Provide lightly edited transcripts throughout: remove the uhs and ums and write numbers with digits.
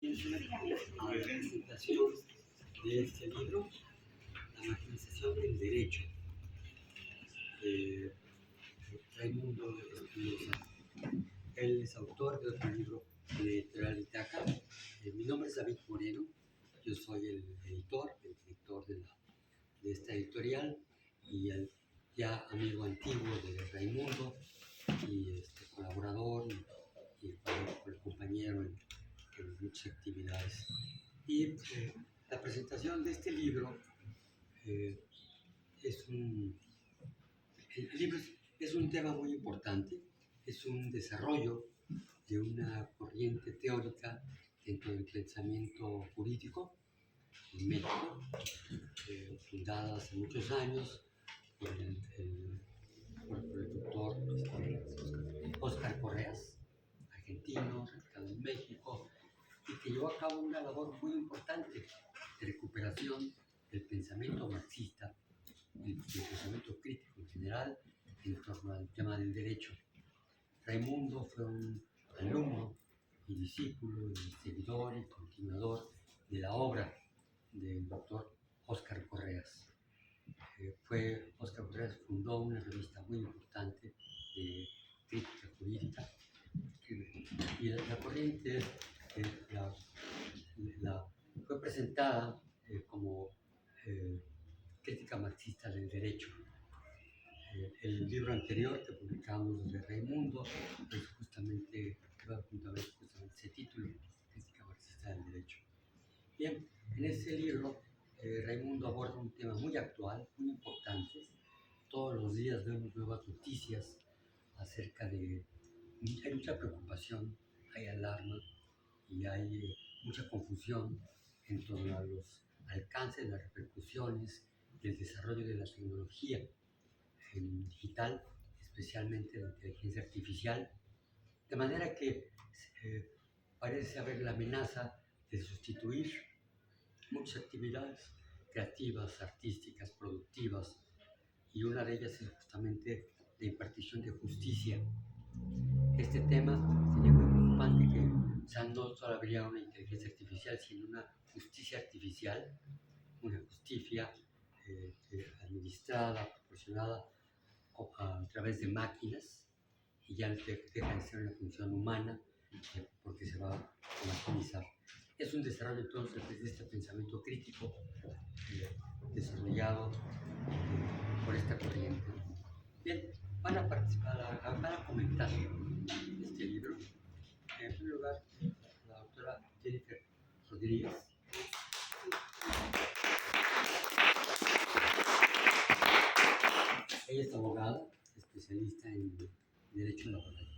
Es una presentación de este libro, La maquinización del derecho, de Raimundo Espinosa. Él es autor de otro libro de Editorial Itaca. Mi nombre es David Moreno, yo soy el editor, el director de esta editorial y el ya amigo antiguo de Raimundo y colaborador y el compañero en muchas actividades. Y la presentación de este libro el libro es un tema muy importante, es un desarrollo de una corriente teórica dentro del pensamiento jurídico en México, fundada hace muchos años por el doctor Óscar Correas, argentino, radicado en México, y que llevó a cabo una labor muy importante de recuperación del pensamiento marxista y del pensamiento crítico en general en torno al tema del derecho. Raimundo fue un alumno y discípulo y seguidor y continuador de la obra del doctor Óscar Correas. Óscar Correas fundó una revista muy importante de crítica jurídica y la corriente fue presentada como crítica marxista del derecho. El libro anterior que publicamos de Raimundo es justamente ese título, Crítica marxista del derecho. Bien, en este libro Raimundo aborda un tema muy actual, muy importante. Todos los días vemos nuevas noticias acerca de... Hay mucha preocupación, hay alarma y hay mucha confusión en torno a los alcances, las repercusiones del desarrollo de la tecnología digital, especialmente la inteligencia artificial, de manera que parece haber la amenaza de sustituir muchas actividades creativas, artísticas, productivas, y una de ellas es justamente la impartición de justicia. Este tema sería muy preocupante que no solo habría una inteligencia artificial, sino una justicia artificial, una justicia administrada, proporcionada a través de máquinas, y ya deja de ser una función humana porque se va a maquinizar. Es un desarrollo entonces de este pensamiento crítico desarrollado por esta corriente. Bien, van a participar, van a comentar este libro. En primer lugar, la doctora Jennifer Rodríguez. Ella es abogada, especialista en Derecho Laboral.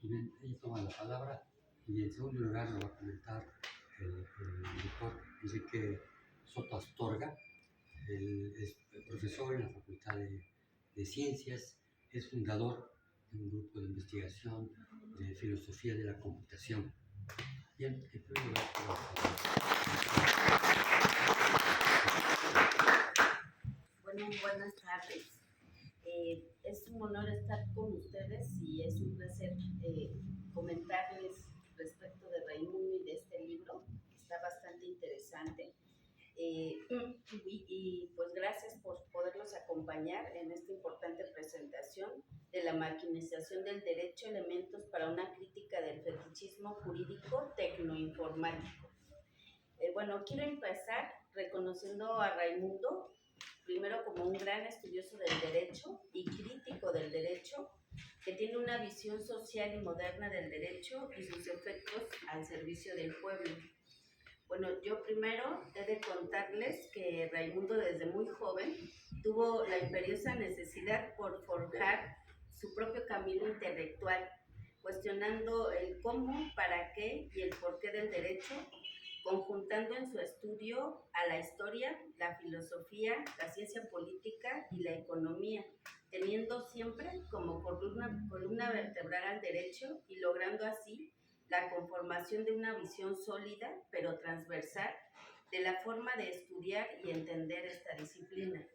Y bien, ella toma la palabra y en segundo lugar lo va a comentar el doctor Enrique Soto Astorga. Él es profesor en la Facultad de Ciencias, es fundador de un grupo de investigación de filosofía de la computación. Bien, en primer lugar, bueno, buenas tardes. Es un honor estar con ustedes y es un placer comentarles respecto de Raimundo y de este libro, que está bastante interesante. Y pues gracias por podernos acompañar en esta importante presentación de la maquinización del derecho, elementos para una crítica del fetichismo jurídico tecnoinformático. Bueno, quiero empezar reconociendo a Raimundo, primero como un gran estudioso del derecho y crítico del derecho, que tiene una visión social y moderna del derecho y sus efectos al servicio del pueblo. Bueno, yo primero he de contarles que Raimundo desde muy joven tuvo la imperiosa necesidad por forjar su propio camino intelectual, cuestionando el cómo, para qué y el porqué del derecho, conjuntando en su estudio a la historia, la filosofía, la ciencia política y la economía, teniendo siempre como columna vertebral al derecho y logrando así la conformación de una visión sólida, pero transversal, de la forma de estudiar y entender esta disciplina.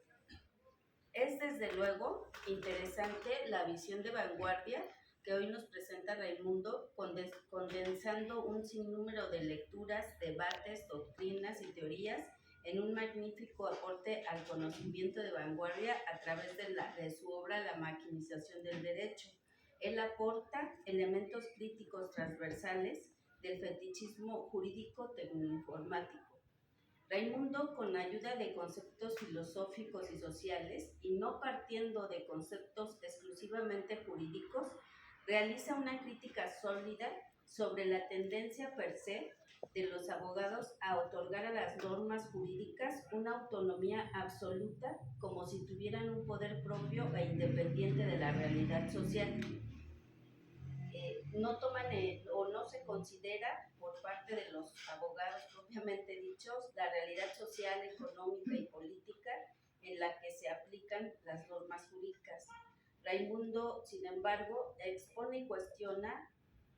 Es desde luego interesante la visión de vanguardia que hoy nos presenta Raimundo, condensando un sinnúmero de lecturas, debates, doctrinas y teorías en un magnífico aporte al conocimiento de vanguardia a través de su obra La maquinización del derecho. Él aporta elementos críticos transversales del fetichismo jurídico tecnoinformático. Raimundo, con ayuda de conceptos filosóficos y sociales, y no partiendo de conceptos exclusivamente jurídicos, realiza una crítica sólida sobre la tendencia per se de los abogados a otorgar a las normas jurídicas una autonomía absoluta, como si tuvieran un poder propio e independiente de la realidad social. No toman o no se considera por parte de los abogados propiamente dichos la realidad social, económica y política en la que se aplican las normas jurídicas. Raimundo, sin embargo, expone y cuestiona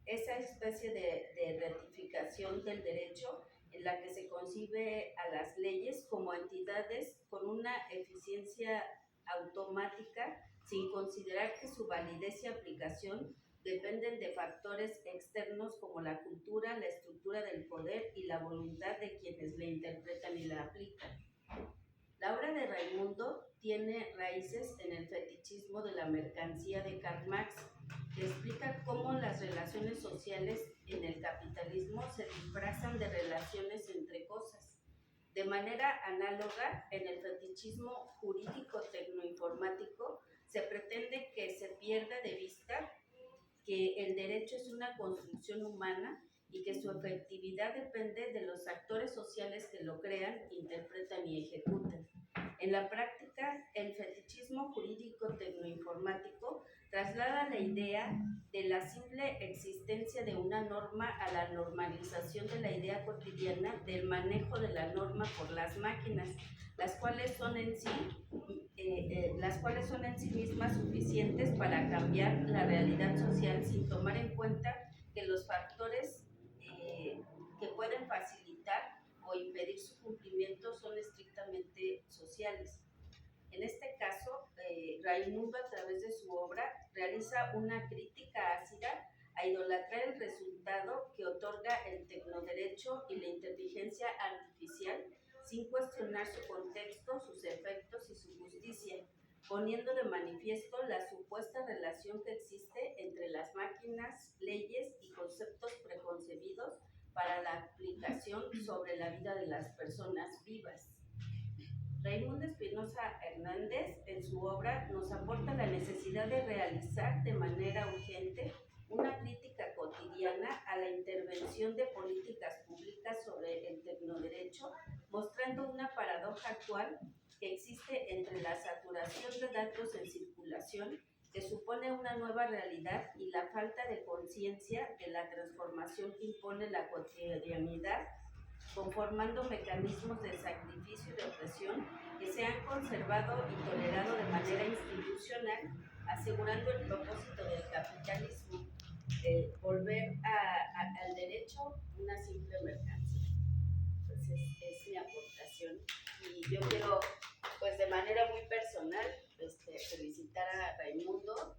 esa especie de ratificación del derecho en la que se concibe a las leyes como entidades con una eficiencia automática, sin considerar que su validez y aplicación dependen de factores externos como la cultura, la estructura del poder y la voluntad de quienes la interpretan y la aplican. La obra de Raimundo tiene raíces en el fetichismo de la mercancía de Karl Marx, que explica cómo las relaciones sociales en el capitalismo se disfrazan de relaciones entre cosas. De manera análoga, en el fetichismo jurídico tecnoinformático se pretende que se pierda de vista que el derecho es una construcción humana y que su efectividad depende de los actores sociales que lo crean, interpretan y ejecutan. En la práctica, el fetichismo jurídico tecnoinformático traslada la idea de la simple existencia de una norma a la normalización de la idea cotidiana del manejo de la norma por las máquinas, las cuales son en sí mismas suficientes para cambiar la realidad social sin tomar en cuenta que los factores que pueden facilitar o impedir su cumplimiento son estrictamente sociales. En este caso, Raimundo, a través de su obra, realiza una crítica ácida a idolatrar el resultado que otorga el tecnoderecho y la inteligencia artificial sin cuestionar su contexto, sus efectos y su justicia, poniendo de manifiesto la supuesta relación que existe entre las máquinas, leyes y conceptos preconcebidos para la aplicación sobre la vida de las personas vivas. Raimundo Espinosa Hernández, en su obra, nos aporta la necesidad de realizar de manera urgente una crítica cotidiana a la intervención de políticas públicas sobre el tecnoderecho, mostrando una paradoja actual que existe entre la saturación de datos en circulación, que supone una nueva realidad, y la falta de conciencia de la transformación que impone la cotidianidad, conformando mecanismos de sacrificio y de opresión que se han conservado y tolerado de manera institucional, asegurando el propósito del capitalismo, volver al derecho una simple mercancía. Entonces, es mi aportación. Y yo quiero, pues de manera muy personal, felicitar a Raimundo.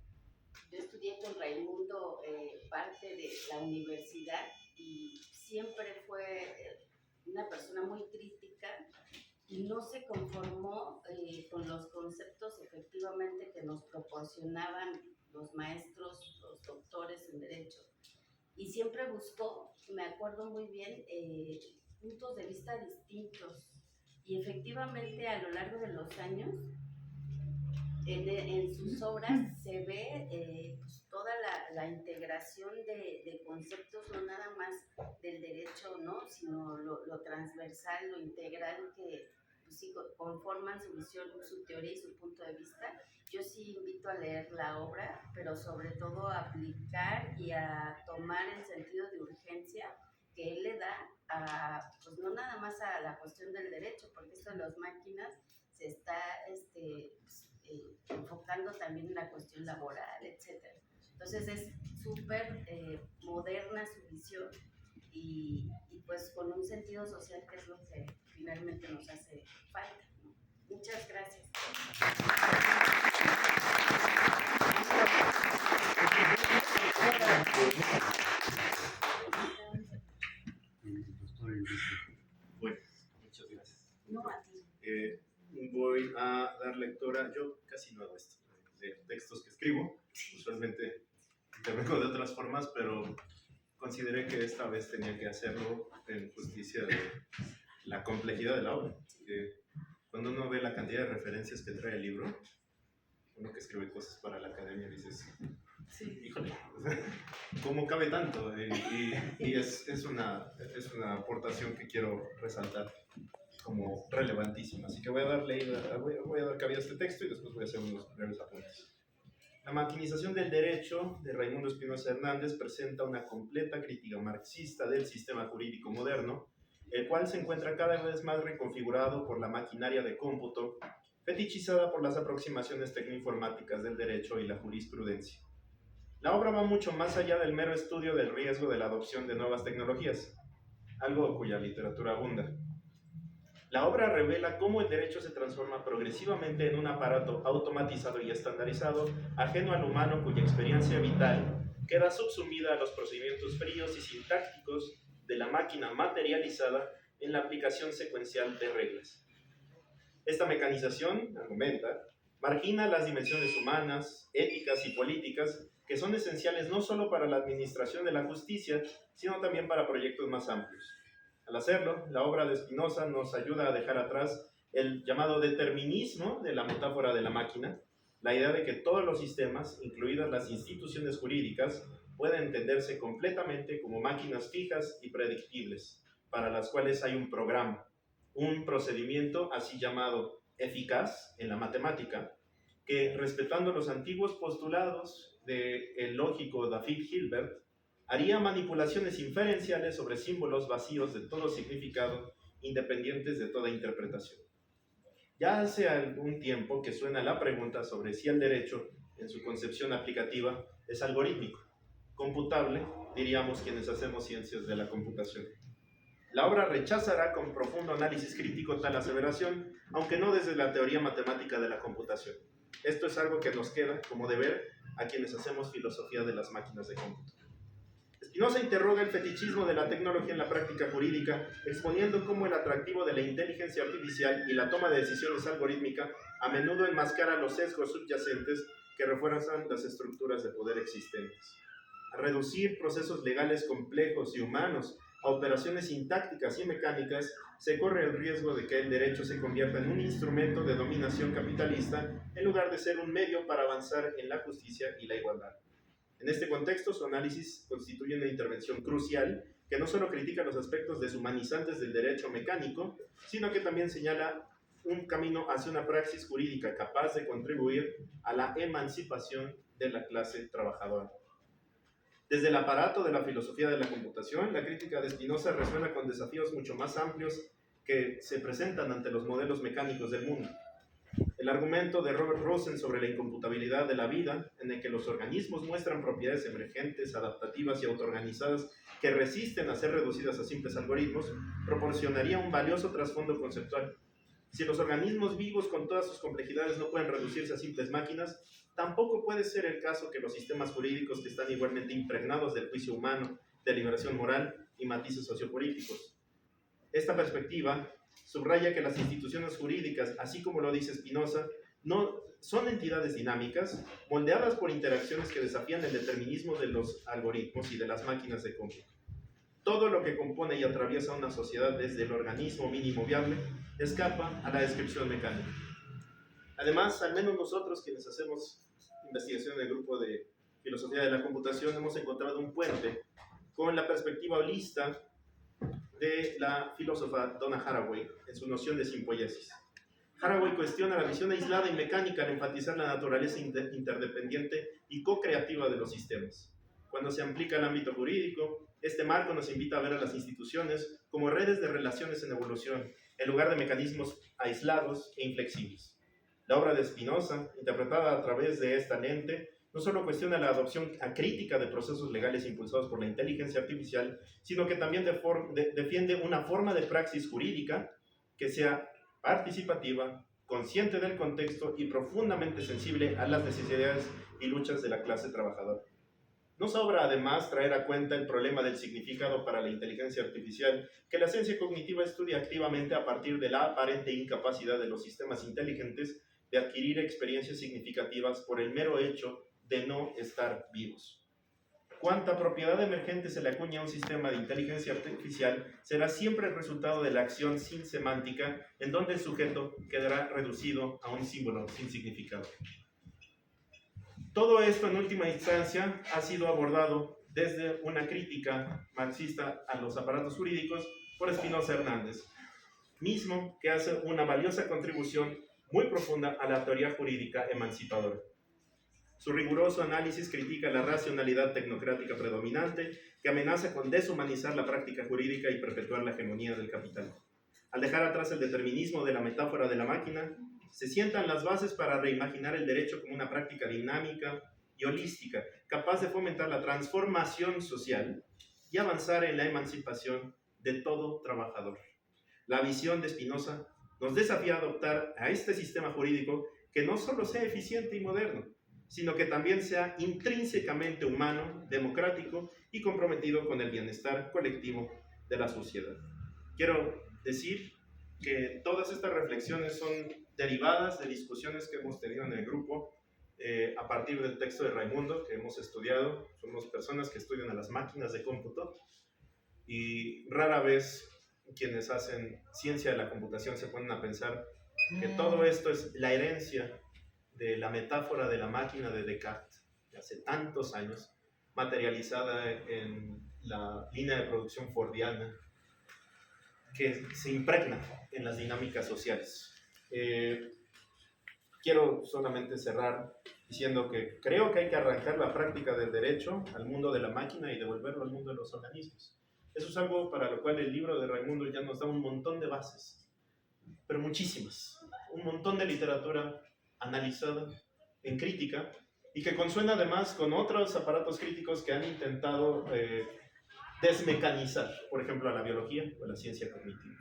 Yo estudié con Raimundo parte de la universidad y siempre fue una persona muy crítica y no se conformó con los conceptos efectivamente que nos proporcionaban los maestros, los doctores en Derecho. Y siempre buscó, me acuerdo muy bien, puntos de vista distintos. Y efectivamente a lo largo de los años, en sus obras se ve pues, toda la integración de conceptos, no nada más del derecho, ¿no? Sino lo transversal, lo integral, que pues, sí, conforman su visión, su teoría y su punto de vista. Yo sí invito a leer la obra, pero sobre todo a aplicar y a tomar el sentido de urgencia que él le da pues no nada más a la cuestión del derecho, porque esto de las máquinas se está enfocando también en la cuestión laboral, etc. Entonces es súper moderna su visión y pues con un sentido social que es lo que finalmente nos hace falta, ¿no? Muchas gracias. Bueno, muchas gracias. Voy a dar lectura. Yo casi no hago esto, de textos que escribo. Usualmente intervengo de otras formas, pero consideré que esta vez tenía que hacerlo en justicia de la complejidad de la obra. Cuando uno ve la cantidad de referencias que trae el libro, uno que escribe cosas para la academia, dices, sí, híjole, ¿cómo cabe tanto? Y es una aportación que quiero resaltar como relevantísima. Así que voy a dar cabida a este texto y después voy a hacer unos breves apuntes. La maquinización del derecho de Raimundo Espinosa Hernández presenta una completa crítica marxista del sistema jurídico moderno, el cual se encuentra cada vez más reconfigurado por la maquinaria de cómputo, fetichizada por las aproximaciones tecnoinformáticas del derecho y la jurisprudencia. La obra va mucho más allá del mero estudio del riesgo de la adopción de nuevas tecnologías, algo cuya literatura abunda. La obra revela cómo el derecho se transforma progresivamente en un aparato automatizado y estandarizado, ajeno al humano, cuya experiencia vital queda subsumida a los procedimientos fríos y sintácticos de la máquina materializada en la aplicación secuencial de reglas. Esta mecanización, argumenta, margina las dimensiones humanas, éticas y políticas que son esenciales no solo para la administración de la justicia, sino también para proyectos más amplios. Al hacerlo, la obra de Spinoza nos ayuda a dejar atrás el llamado determinismo de la metáfora de la máquina, la idea de que todos los sistemas, incluidas las instituciones jurídicas, pueden entenderse completamente como máquinas fijas y predictibles, para las cuales hay un programa, un procedimiento así llamado eficaz en la matemática, que, respetando los antiguos postulados del lógico David Hilbert, haría manipulaciones inferenciales sobre símbolos vacíos de todo significado, independientes de toda interpretación. Ya hace algún tiempo que suena la pregunta sobre si el derecho, en su concepción aplicativa, es algorítmico, computable, diríamos quienes hacemos ciencias de la computación. La obra rechazará con profundo análisis crítico tal aseveración, aunque no desde la teoría matemática de la computación. Esto es algo que nos queda como deber a quienes hacemos filosofía de las máquinas de cómputo. Spinoza interroga el fetichismo de la tecnología en la práctica jurídica, exponiendo cómo el atractivo de la inteligencia artificial y la toma de decisiones algorítmica a menudo enmascara los sesgos subyacentes que refuerzan las estructuras de poder existentes. Al reducir procesos legales complejos y humanos a operaciones sintácticas y mecánicas, se corre el riesgo de que el derecho se convierta en un instrumento de dominación capitalista en lugar de ser un medio para avanzar en la justicia y la igualdad. En este contexto, su análisis constituye una intervención crucial que no solo critica los aspectos deshumanizantes del derecho mecánico, sino que también señala un camino hacia una praxis jurídica capaz de contribuir a la emancipación de la clase trabajadora. Desde el aparato de la filosofía de la computación, la crítica de Spinoza resuena con desafíos mucho más amplios que se presentan ante los modelos mecánicos del mundo. El argumento de Robert Rosen sobre la incomputabilidad de la vida, en el que los organismos muestran propiedades emergentes, adaptativas y autoorganizadas que resisten a ser reducidas a simples algoritmos, proporcionaría un valioso trasfondo conceptual. Si los organismos vivos con todas sus complejidades no pueden reducirse a simples máquinas, tampoco puede ser el caso que los sistemas jurídicos que están igualmente impregnados del juicio humano, de liberación moral y matices sociopolíticos. Esta perspectiva subraya que las instituciones jurídicas, así como lo dice Spinoza, no son entidades dinámicas, moldeadas por interacciones que desafían el determinismo de los algoritmos y de las máquinas de cómputo. Todo lo que compone y atraviesa una sociedad desde el organismo mínimo viable escapa a la descripción mecánica. Además, al menos nosotros quienes hacemos investigación en el grupo de filosofía de la computación hemos encontrado un puente con la perspectiva holista de la filósofa Donna Haraway en su noción de simpoiesis. Haraway cuestiona la visión aislada y mecánica al enfatizar la naturaleza interdependiente y co-creativa de los sistemas. Cuando se aplica al ámbito jurídico, este marco nos invita a ver a las instituciones como redes de relaciones en evolución, en lugar de mecanismos aislados e inflexibles. La obra de Spinoza, interpretada a través de esta lente, no solo cuestiona la adopción acrítica de procesos legales impulsados por la inteligencia artificial, sino que también defiende una forma de praxis jurídica que sea participativa, consciente del contexto y profundamente sensible a las necesidades y luchas de la clase trabajadora. No sobra además traer a cuenta el problema del significado para la inteligencia artificial, que la ciencia cognitiva estudia activamente a partir de la aparente incapacidad de los sistemas inteligentes de adquirir experiencias significativas por el mero hecho de no estar vivos. Cuánta propiedad emergente se le acuña a un sistema de inteligencia artificial será siempre el resultado de la acción sin semántica, en donde el sujeto quedará reducido a un símbolo sin significado. Todo esto, en última instancia, ha sido abordado desde una crítica marxista a los aparatos jurídicos por Espinosa Hernández, mismo que hace una valiosa contribución muy profunda a la teoría jurídica emancipadora. Su riguroso análisis critica la racionalidad tecnocrática predominante que amenaza con deshumanizar la práctica jurídica y perpetuar la hegemonía del capital. Al dejar atrás el determinismo de la metáfora de la máquina, se sientan las bases para reimaginar el derecho como una práctica dinámica y holística, capaz de fomentar la transformación social y avanzar en la emancipación de todo trabajador. La visión de Spinoza nos desafía a adoptar a este sistema jurídico que no solo sea eficiente y moderno, sino que también sea intrínsecamente humano, democrático y comprometido con el bienestar colectivo de la sociedad. Quiero decir que todas estas reflexiones son derivadas de discusiones que hemos tenido en el grupo a partir del texto de Raimundo que hemos estudiado. Somos personas que estudian a las máquinas de cómputo y rara vez quienes hacen ciencia de la computación se ponen a pensar que todo esto es la herencia de la metáfora de la máquina de Descartes, de hace tantos años, materializada en la línea de producción fordiana, que se impregna en las dinámicas sociales. Quiero solamente cerrar diciendo que creo que hay que arrancar la práctica del derecho al mundo de la máquina y devolverlo al mundo de los organismos. Eso es algo para lo cual el libro de Raimundo ya nos da un montón de bases, pero muchísimas, un montón de literatura analizada en crítica y que consuena además con otros aparatos críticos que han intentado desmecanizar, por ejemplo, a la biología o a la ciencia cognitiva.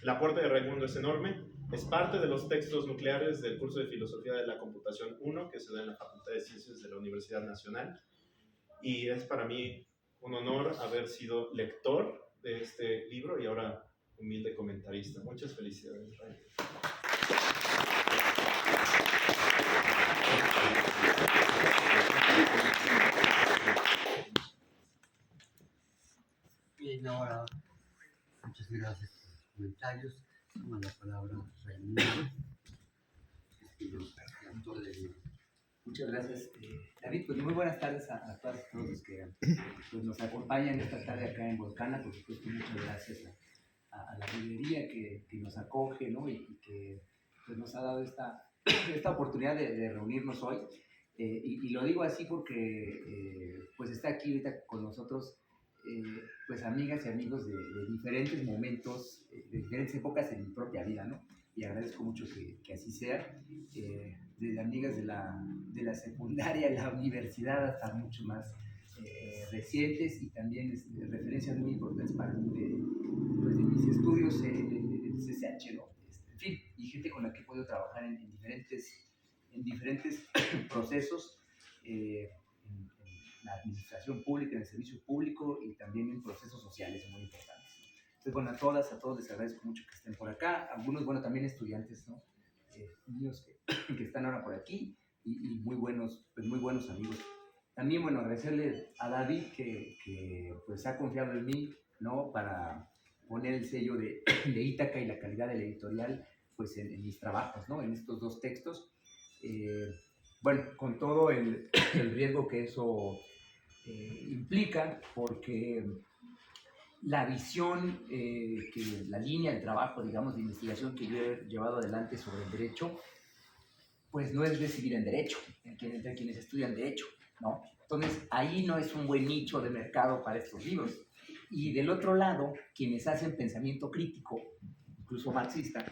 El aporte de Raimundo es enorme, es parte de los textos nucleares del curso de Filosofía de la Computación 1 que se da en la Facultad de Ciencias de la Universidad Nacional, y es para mí un honor haber sido lector de este libro y ahora humilde comentarista. Muchas felicidades, Raimundo. Bien, ahora, muchas gracias por los comentarios. Toma la palabra Raimundo, autor del libro. Muchas gracias, David. Pues muy buenas tardes a todas y todos los que pues, nos acompañan esta tarde acá en Volcana. Por supuesto, muchas gracias a la librería que nos acoge, ¿no? Y que pues, nos ha dado esta oportunidad de reunirnos hoy. Y lo digo así porque pues está aquí ahorita con nosotros pues amigas y amigos de diferentes momentos, de diferentes épocas en mi propia vida, ¿no? Y agradezco mucho que así sea, desde amigas de la secundaria, la universidad, hasta mucho más recientes, y también referencias muy importantes para mí pues de mis estudios en el CCH, ¿no? En fin, y gente con la que he podido trabajar en diferentes procesos, en la administración pública, en el servicio público y también en procesos sociales muy importantes. Entonces, bueno, a todos les agradezco mucho que estén por acá. Algunos, bueno, también estudiantes, ¿no? Míos que están ahora por aquí y muy buenos amigos. También, bueno, agradecerle a David que pues ha confiado en mí, ¿no? Para poner el sello de Ítaca y la calidad de la editorial, pues en mis trabajos, ¿no? En estos dos textos. Bueno, con todo el riesgo que eso implica, porque la visión, la línea de trabajo, digamos, de investigación que yo he llevado adelante sobre el derecho, pues no es recibir en derecho, entre quienes estudian derecho, ¿no? Entonces, ahí no es un buen nicho de mercado para estos libros. Y del otro lado, quienes hacen pensamiento crítico, incluso marxista,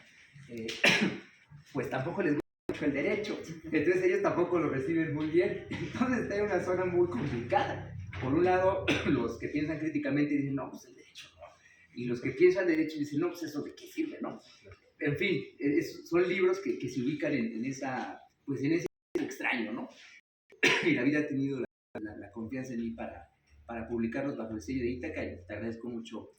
pues tampoco les gusta mucho el derecho. Entonces ellos tampoco lo reciben muy bien. Entonces está en una zona muy complicada. Por un lado, los que piensan críticamente dicen, no, pues el derecho no. Y los que piensan derecho dicen, no, pues eso de qué sirve, ¿no? En fin, son libros que se ubican en ese extraño, ¿no? Y la vida ha tenido la confianza en mí para publicarlos bajo el sello de Ítaca, y te agradezco mucho,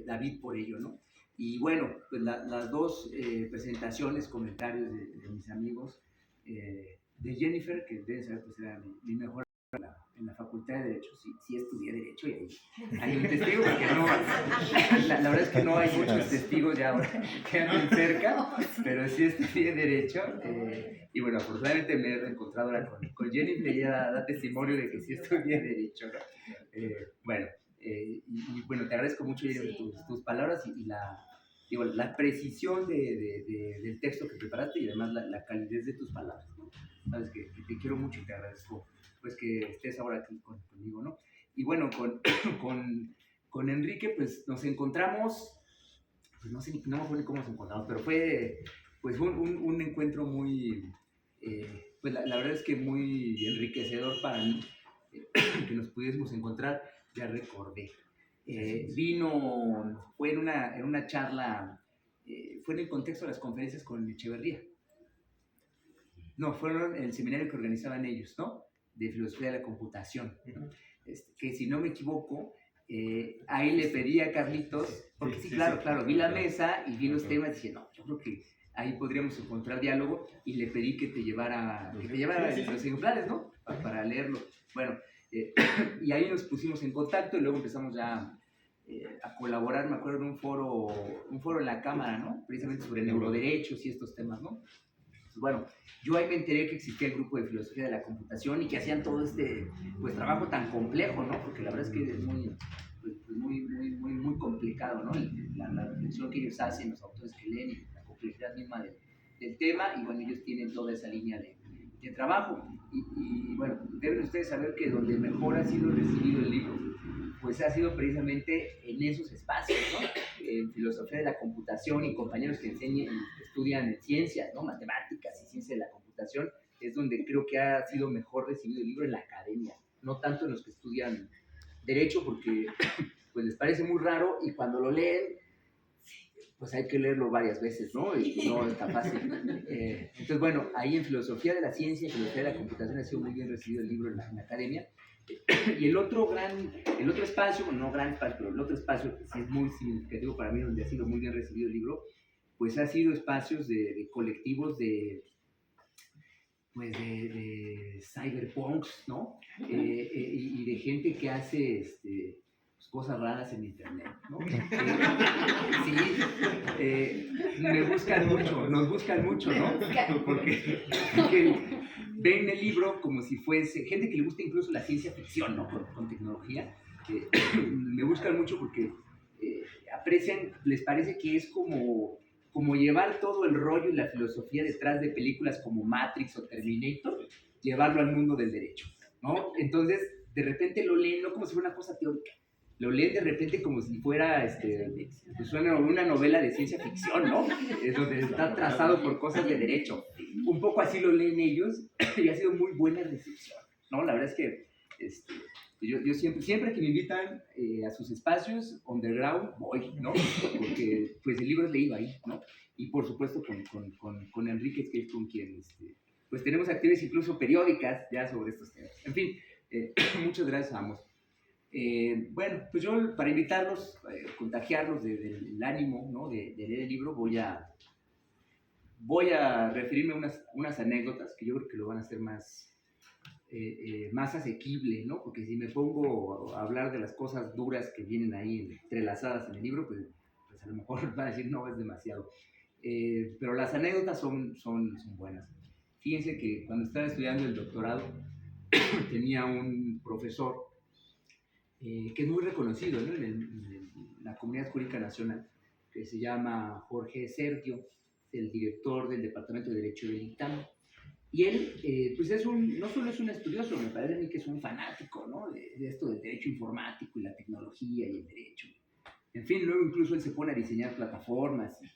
David, por ello, ¿no? Y bueno, pues las dos presentaciones, comentarios de mis amigos, de Jennifer, que deben saber, pues era mi mejor en la Facultad de Derecho, sí estudié Derecho, y ahí hay un testigo, porque no, la verdad es que no hay muchos testigos ya ahora que anden cerca, pero sí estudié Derecho, y bueno, afortunadamente me he reencontrado ahora con Jennifer, y ella da testimonio de que sí estudié Derecho, ¿no? Y bueno, te agradezco mucho, Jennifer, tus palabras y la precisión del texto que preparaste, y además la calidez de tus palabras, ¿no? Sabes que te quiero mucho y te agradezco pues que estés ahora aquí conmigo, ¿no? Y bueno, con Enrique pues nos encontramos, pues no me acuerdo cómo nos encontramos, pero fue pues un encuentro muy, pues la verdad es que muy enriquecedor para mí, que nos pudiésemos encontrar. Ya recordé. Fue en una charla, fue en el contexto de las conferencias con Echeverría. No, fueron el seminario que organizaban ellos, ¿no? De filosofía de la computación, ¿no? Que si no me equivoco, ahí le pedí a Carlitos, porque sí, claro, vi la mesa y vi los temas y dije, no, yo creo que ahí podríamos encontrar diálogo, y le pedí que te llevara los ejemplares, ¿no? Para leerlo. Bueno, y ahí nos pusimos en contacto, y luego empezamos ya a colaborar, me acuerdo, en un foro en la Cámara, ¿no? Precisamente sobre neuroderechos y estos temas, ¿no? Bueno, yo ahí me enteré que existía el grupo de filosofía de la computación y que hacían todo este pues trabajo tan complejo, ¿no? Porque la verdad es que es muy complicado, ¿no? La reflexión que ellos hacen, los autores que leen, y la complejidad misma del tema, y bueno, ellos tienen toda esa línea de trabajo. Y bueno, deben ustedes saber que donde mejor ha sido recibido el libro, pues ha sido precisamente en esos espacios, ¿no? En filosofía de la computación, y compañeros que estudian ciencias, ¿no? Matemáticas y ciencia de la computación, es donde creo que ha sido mejor recibido el libro en la academia, no tanto en los que estudian Derecho, porque pues les parece muy raro, y cuando lo leen, pues hay que leerlo varias veces, ¿no? Y no es tan fácil. Entonces, bueno, ahí en filosofía de la ciencia, filosofía de la computación, ha sido muy bien recibido el libro en la academia. Y el otro espacio, bueno, no gran espacio, pero el otro espacio que sí es muy significativo para mí, donde ha sido muy bien recibido el libro, pues ha sido espacios de colectivos de cyberpunks, ¿no? Y de gente que hace pues, cosas raras en internet, ¿no? Nos buscan mucho, ¿no? Porque ven el libro como si fuese gente que le gusta incluso la ciencia ficción, ¿no? Con tecnología. Me buscan mucho porque aprecian, les parece que es como llevar todo el rollo y la filosofía detrás de películas como Matrix o Terminator, llevarlo al mundo del derecho, ¿no? Entonces, de repente lo leen no como si fuera una cosa teórica, lo leen de repente como si fuera pues una novela de ciencia ficción, ¿no? Es donde está trazado por cosas de derecho. Un poco así lo leen ellos, y ha sido muy buena recepción, ¿no? La verdad es que yo siempre que me invitan a sus espacios underground, voy, ¿no? Porque pues el libro es leído ahí, ¿no? Y por supuesto con Enrique, que es con quien pues tenemos actividades incluso periódicas ya sobre estos temas. En fin, muchas gracias a ambos. Bueno, pues yo para invitarlos, contagiarlos del ánimo, ¿no? de leer el libro, voy a referirme a unas anécdotas que yo creo que lo van a hacer más asequible, ¿no? Porque si me pongo a hablar de las cosas duras que vienen ahí entrelazadas en el libro, pues a lo mejor van a decir, no, es demasiado. Pero las anécdotas son buenas. Fíjense que cuando estaba estudiando el doctorado, tenía un profesor que es muy reconocido, ¿no? en la comunidad jurídica nacional, que se llama Jorge Sergio, el director del Departamento de Derecho del ITAM. Y él, pues no solo es un estudioso, me parece a mí que es un fanático, ¿no? de esto del derecho informático y la tecnología y el derecho. En fin, luego incluso él se pone a diseñar plataformas y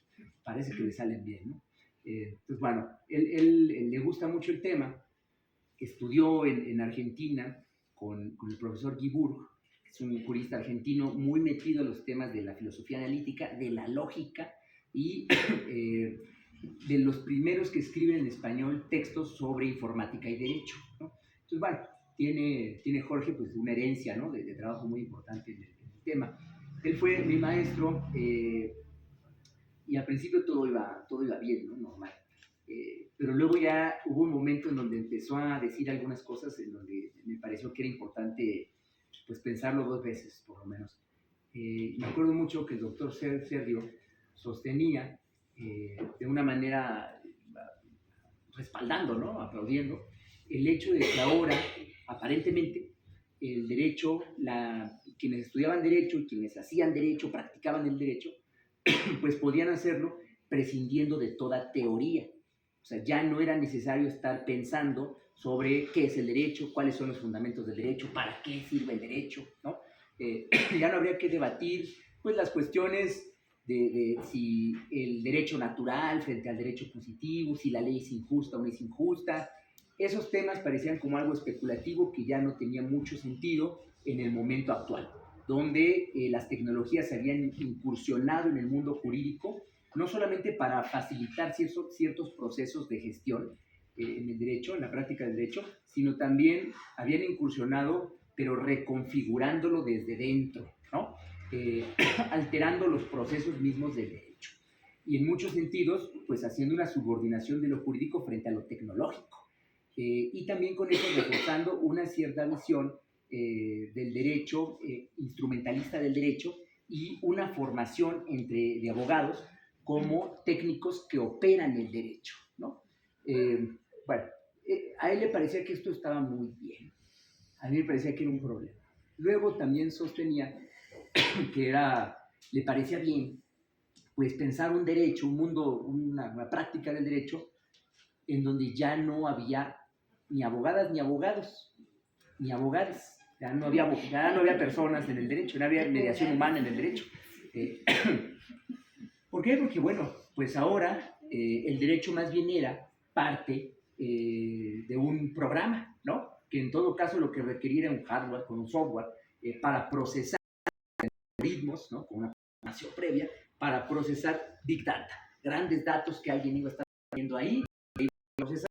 parece que le salen bien, ¿no? Entonces, bueno, él le gusta mucho el tema. Estudió en Argentina con el profesor Guiburg, que es un jurista argentino muy metido en los temas de la filosofía analítica, de la lógica y de los primeros que escriben en español textos sobre informática y derecho, ¿no? Entonces, bueno, tiene Jorge pues una herencia, ¿no? de trabajo muy importante en el tema. Él fue mi maestro y al principio todo iba bien, ¿no? Normal. Pero luego ya hubo un momento en donde empezó a decir algunas cosas en donde me pareció que era importante pues pensarlo 2 veces, por lo menos. Me acuerdo mucho que el doctor Sergio sostenía de una manera respaldando, ¿no? Aplaudiendo, el hecho de que ahora, aparentemente, el derecho, quienes estudiaban derecho y quienes hacían derecho, practicaban el derecho, pues podían hacerlo prescindiendo de toda teoría. O sea, ya no era necesario estar pensando sobre qué es el derecho, cuáles son los fundamentos del derecho, para qué sirve el derecho, ¿no? Ya no habría que debatir pues, las cuestiones de si el derecho natural frente al derecho positivo, si la ley es injusta o no es injusta. Esos temas parecían como algo especulativo que ya no tenía mucho sentido en el momento actual, donde las tecnologías habían incursionado en el mundo jurídico, no solamente para facilitar ciertos procesos de gestión en el derecho, en la práctica del derecho, sino también habían incursionado, pero reconfigurándolo desde dentro, ¿no? Alterando los procesos mismos del derecho. Y en muchos sentidos, pues haciendo una subordinación de lo jurídico frente a lo tecnológico. Y también con eso reforzando una cierta visión del derecho, instrumentalista del derecho, y una formación de abogados como técnicos que operan el derecho, ¿no? Bueno, a él le parecía que esto estaba muy bien. A mí me parecía que era un problema. Luego también sostenía que le parecía bien pues pensar un derecho, un mundo, una práctica del derecho en donde ya no había ni abogadas ni abogados, ni abogadas. Ya no había personas en el derecho, no había mediación humana en el derecho. ¿Por qué? Porque, bueno, pues ahora el derecho más bien era parte de un programa, ¿no? Que en todo caso lo que requería era un hardware con un software para procesar algoritmos, ¿no? Con una programación previa, para procesar big data, grandes datos que alguien iba a estar viendo ahí, procesar,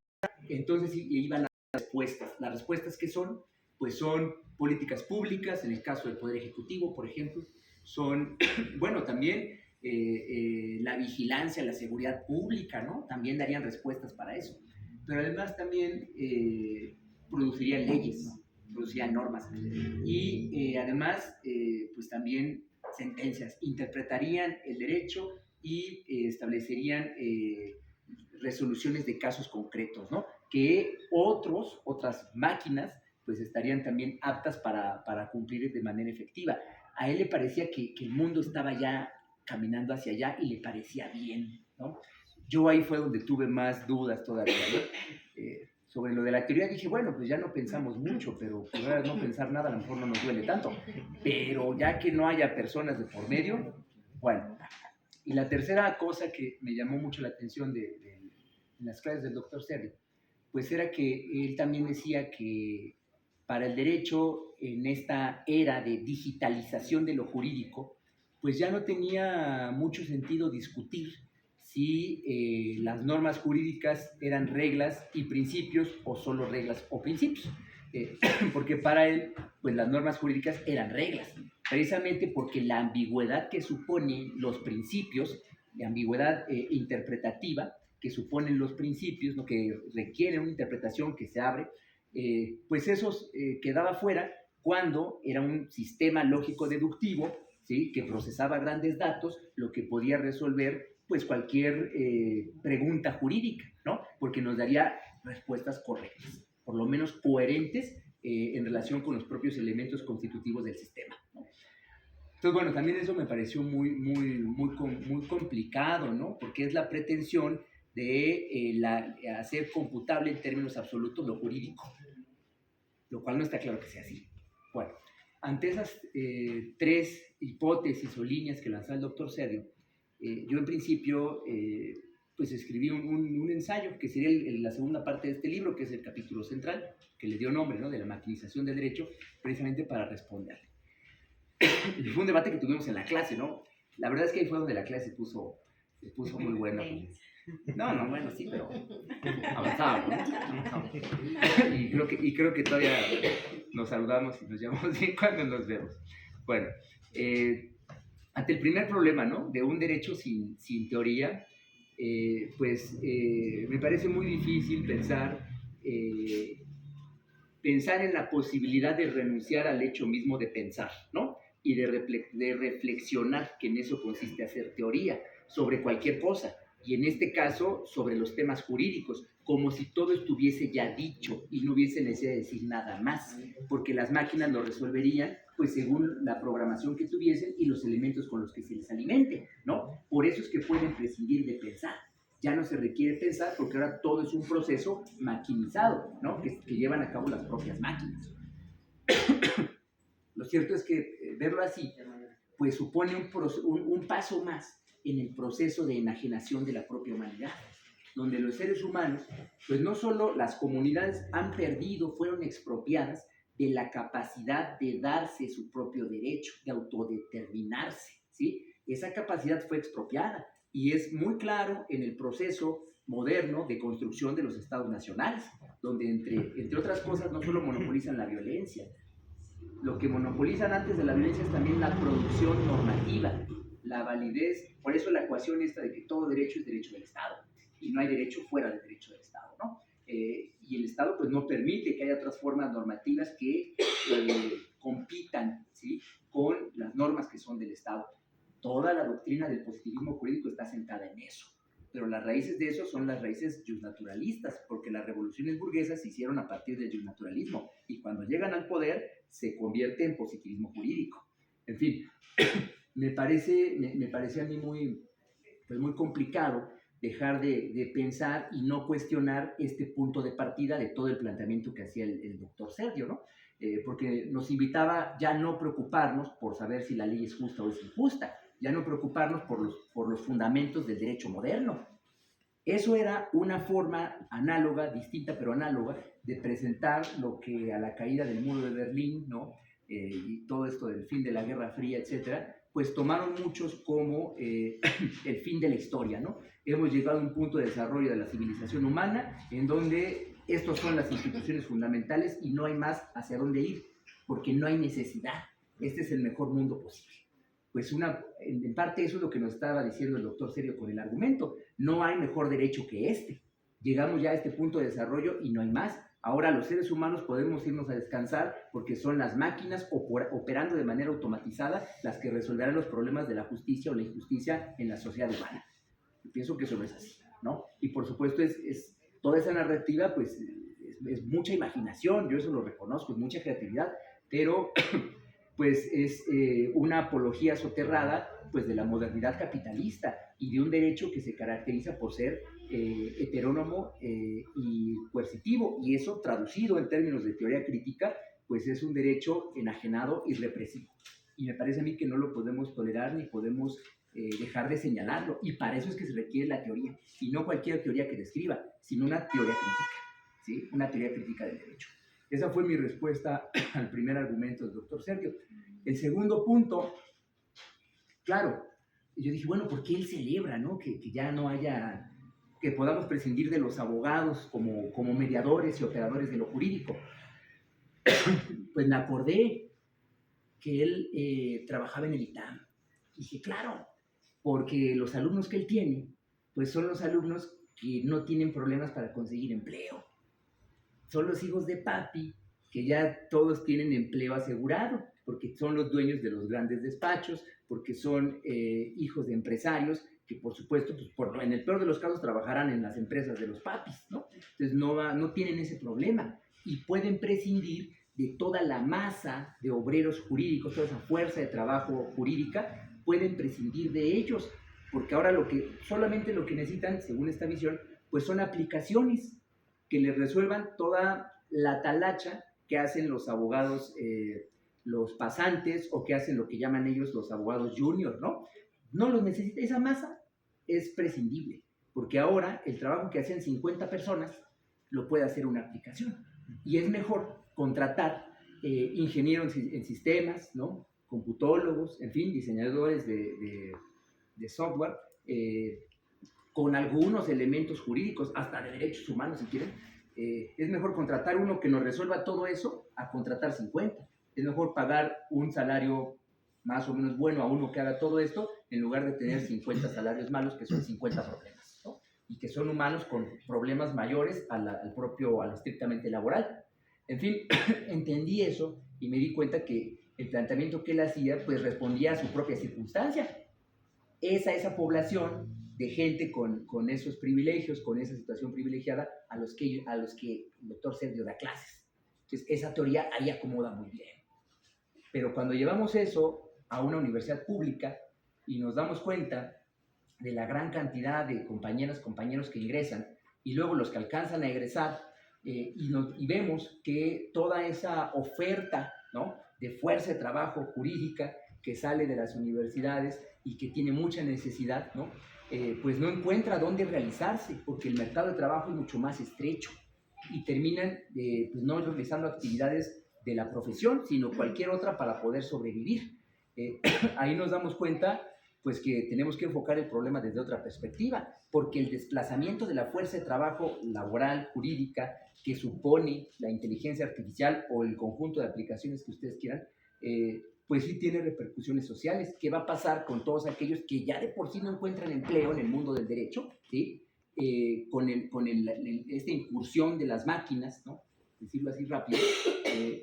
entonces iban las respuestas. Las respuestas que son, pues son políticas públicas, en el caso del Poder Ejecutivo, por ejemplo, son, bueno, también la vigilancia, la seguridad pública, ¿no? También darían respuestas para eso. Pero además también producirían leyes, producirían normas. Y además, pues también sentencias, interpretarían el derecho y establecerían resoluciones de casos concretos, ¿no? Que otras máquinas pues estarían también aptas para cumplir de manera efectiva. A él le parecía que el mundo estaba ya caminando hacia allá y le parecía bien, ¿no? Yo ahí fue donde tuve más dudas todavía, ¿no? Sobre lo de la teoría dije, bueno, pues ya no pensamos mucho, pero pues no pensar nada a lo mejor no nos duele tanto. Pero ya que no haya personas de por medio, bueno. Y la tercera cosa que me llamó mucho la atención en las clases del doctor Sergio, pues era que él también decía que para el derecho, en esta era de digitalización de lo jurídico, pues ya no tenía mucho sentido discutir si las normas jurídicas eran reglas y principios o solo reglas o principios. Porque para él, pues las normas jurídicas eran reglas, precisamente porque la ambigüedad que suponen los principios, la ambigüedad interpretativa que suponen los principios, ¿no? Que requieren una interpretación que se abre, pues eso quedaba fuera cuando era un sistema lógico deductivo, ¿sí? Que procesaba grandes datos, lo que podía resolver pues cualquier pregunta jurídica, ¿no? Porque nos daría respuestas correctas, por lo menos coherentes en relación con los propios elementos constitutivos del sistema, ¿no? Entonces, bueno, también eso me pareció muy complicado, ¿no? Porque es la pretensión de hacer computable en términos absolutos lo jurídico, lo cual no está claro que sea así. Bueno, ante esas 3 hipótesis o líneas que lanzó el doctor Sergio, yo en principio pues escribí un ensayo que sería la segunda parte de este libro, que es el capítulo central, que le dio nombre, ¿no? De la maquinización del derecho, precisamente para responderle. Y fue un debate que tuvimos en la clase, ¿no? La verdad es que ahí fue donde la clase puso Se puso muy bueno. No, bueno, sí, pero avanzamos, ¿no? Y creo que todavía nos saludamos y nos llevamos bien cuando nos vemos. Bueno, ante el primer problema, ¿no? De un derecho sin teoría, me parece muy difícil pensar en la posibilidad de renunciar al hecho mismo de pensar, ¿no? Y de reflexionar, que en eso consiste hacer teoría sobre cualquier cosa, y en este caso sobre los temas jurídicos, como si todo estuviese ya dicho y no hubiese necesidad de decir nada más, porque las máquinas lo resolverían pues según la programación que tuviesen y los elementos con los que se les alimente, ¿no? Por eso es que pueden prescindir de pensar. Ya no se requiere pensar porque ahora todo es un proceso maquinizado, ¿no? Que llevan a cabo las propias máquinas. Lo cierto es que verlo así, pues supone un paso más en el proceso de enajenación de la propia humanidad, donde los seres humanos, pues no solo las comunidades han perdido, fueron expropiadas de la capacidad de darse su propio derecho, de autodeterminarse, ¿sí? Esa capacidad fue expropiada y es muy claro en el proceso moderno de construcción de los estados nacionales, donde entre otras cosas no solo monopolizan la violencia, lo que monopolizan antes de la violencia es también la producción normativa, la validez. Por eso la ecuación esta de que todo derecho es derecho del Estado y no hay derecho fuera del derecho del Estado, ¿no? Y el Estado pues no permite que haya otras formas normativas que compitan, ¿sí?, con las normas que son del Estado. Toda la doctrina del positivismo jurídico está sentada en eso, pero las raíces de eso son las raíces justnaturalistas, porque las revoluciones burguesas se hicieron a partir del justnaturalismo y cuando llegan al poder se convierte en positivismo jurídico. En fin, me parece a mí muy complicado dejar de pensar y no cuestionar este punto de partida de todo el planteamiento que hacía el doctor Sergio, ¿no? Porque nos invitaba ya no preocuparnos por saber si la ley es justa o es injusta, ya no preocuparnos por los fundamentos del derecho moderno. Eso era una forma análoga, distinta pero análoga, de presentar lo que a la caída del muro de Berlín, ¿no? Y todo esto del fin de la Guerra Fría, etcétera, pues tomaron muchos como el fin de la historia, ¿no? Hemos llegado a un punto de desarrollo de la civilización humana en donde estas son las instituciones fundamentales y no hay más hacia dónde ir, porque no hay necesidad. Este es el mejor mundo posible. Pues en parte eso es lo que nos estaba diciendo el doctor Sergio con el argumento. No hay mejor derecho que este. Llegamos ya a este punto de desarrollo y no hay más. Ahora los seres humanos podemos irnos a descansar porque son las máquinas operando de manera automatizada las que resolverán los problemas de la justicia o la injusticia en la sociedad humana. Yo pienso que eso no es así, ¿no? Y por supuesto es toda esa narrativa pues es mucha imaginación, yo eso lo reconozco, es mucha creatividad, pero pues es una apología soterrada pues de la modernidad capitalista y de un derecho que se caracteriza por ser heterónomo y coercitivo, y eso traducido en términos de teoría crítica pues es un derecho enajenado y represivo, y me parece a mí que no lo podemos tolerar ni podemos dejar de señalarlo, y para eso es que se requiere la teoría, y no cualquier teoría que describa, sino una teoría crítica, ¿sí? Una teoría crítica del derecho. Esa fue mi respuesta al primer argumento del doctor Sergio. El segundo punto, claro, yo dije, bueno, ¿por qué él celebra, ¿no? Que ya no haya, que podamos prescindir de los abogados como mediadores y operadores de lo jurídico? Pues me acordé que él trabajaba en el ITAM. Dije, claro, porque los alumnos que él tiene, pues son los alumnos que no tienen problemas para conseguir empleo. Son los hijos de papi, que ya todos tienen empleo asegurado, porque son los dueños de los grandes despachos, porque son hijos de empresarios, que por supuesto, pues, en el peor de los casos, trabajarán en las empresas de los papis, ¿no? Entonces no tienen ese problema y pueden prescindir de toda la masa de obreros jurídicos, toda esa fuerza de trabajo jurídica, pueden prescindir de ellos, porque ahora solamente lo que necesitan, según esta visión, pues son aplicaciones que les resuelvan toda la talacha que hacen los abogados, los pasantes, o que hacen lo que llaman ellos los abogados juniors, ¿no? No los necesita, esa masa es prescindible, porque ahora el trabajo que hacían 50 personas lo puede hacer una aplicación, y es mejor contratar ingenieros en sistemas, ¿no? Computólogos, en fin, diseñadores de software, con algunos elementos jurídicos, hasta de derechos humanos si quieren, es mejor contratar uno que nos resuelva todo eso a contratar 50. Es mejor pagar un salario más o menos bueno a uno que haga todo esto en lugar de tener 50 salarios malos, que son 50 problemas, ¿no? Y que son humanos con problemas mayores a lo estrictamente laboral. En fin, entendí eso y me di cuenta que el planteamiento que él hacía pues respondía a su propia circunstancia. Esa población de gente con esos privilegios, con esa situación privilegiada, a los que el doctor Sergio da clases. Entonces, esa teoría ahí acomoda muy bien. Pero cuando llevamos eso a una universidad pública y nos damos cuenta de la gran cantidad de compañeros que ingresan y luego los que alcanzan a egresar, y vemos que toda esa oferta, ¿no?, de fuerza de trabajo jurídica que sale de las universidades y que tiene mucha necesidad, ¿no?, pues no encuentra dónde realizarse porque el mercado de trabajo es mucho más estrecho y terminan pues no realizando actividades de la profesión, sino cualquier otra para poder sobrevivir. Ahí nos damos cuenta pues que tenemos que enfocar el problema desde otra perspectiva, porque el desplazamiento de la fuerza de trabajo laboral, jurídica, que supone la inteligencia artificial o el conjunto de aplicaciones que ustedes quieran, pues sí tiene repercusiones sociales. ¿Qué va a pasar con todos aquellos que ya de por sí no encuentran empleo en el mundo del derecho, ¿sí?, con esta incursión de las máquinas, ¿no?, decirlo así rápido,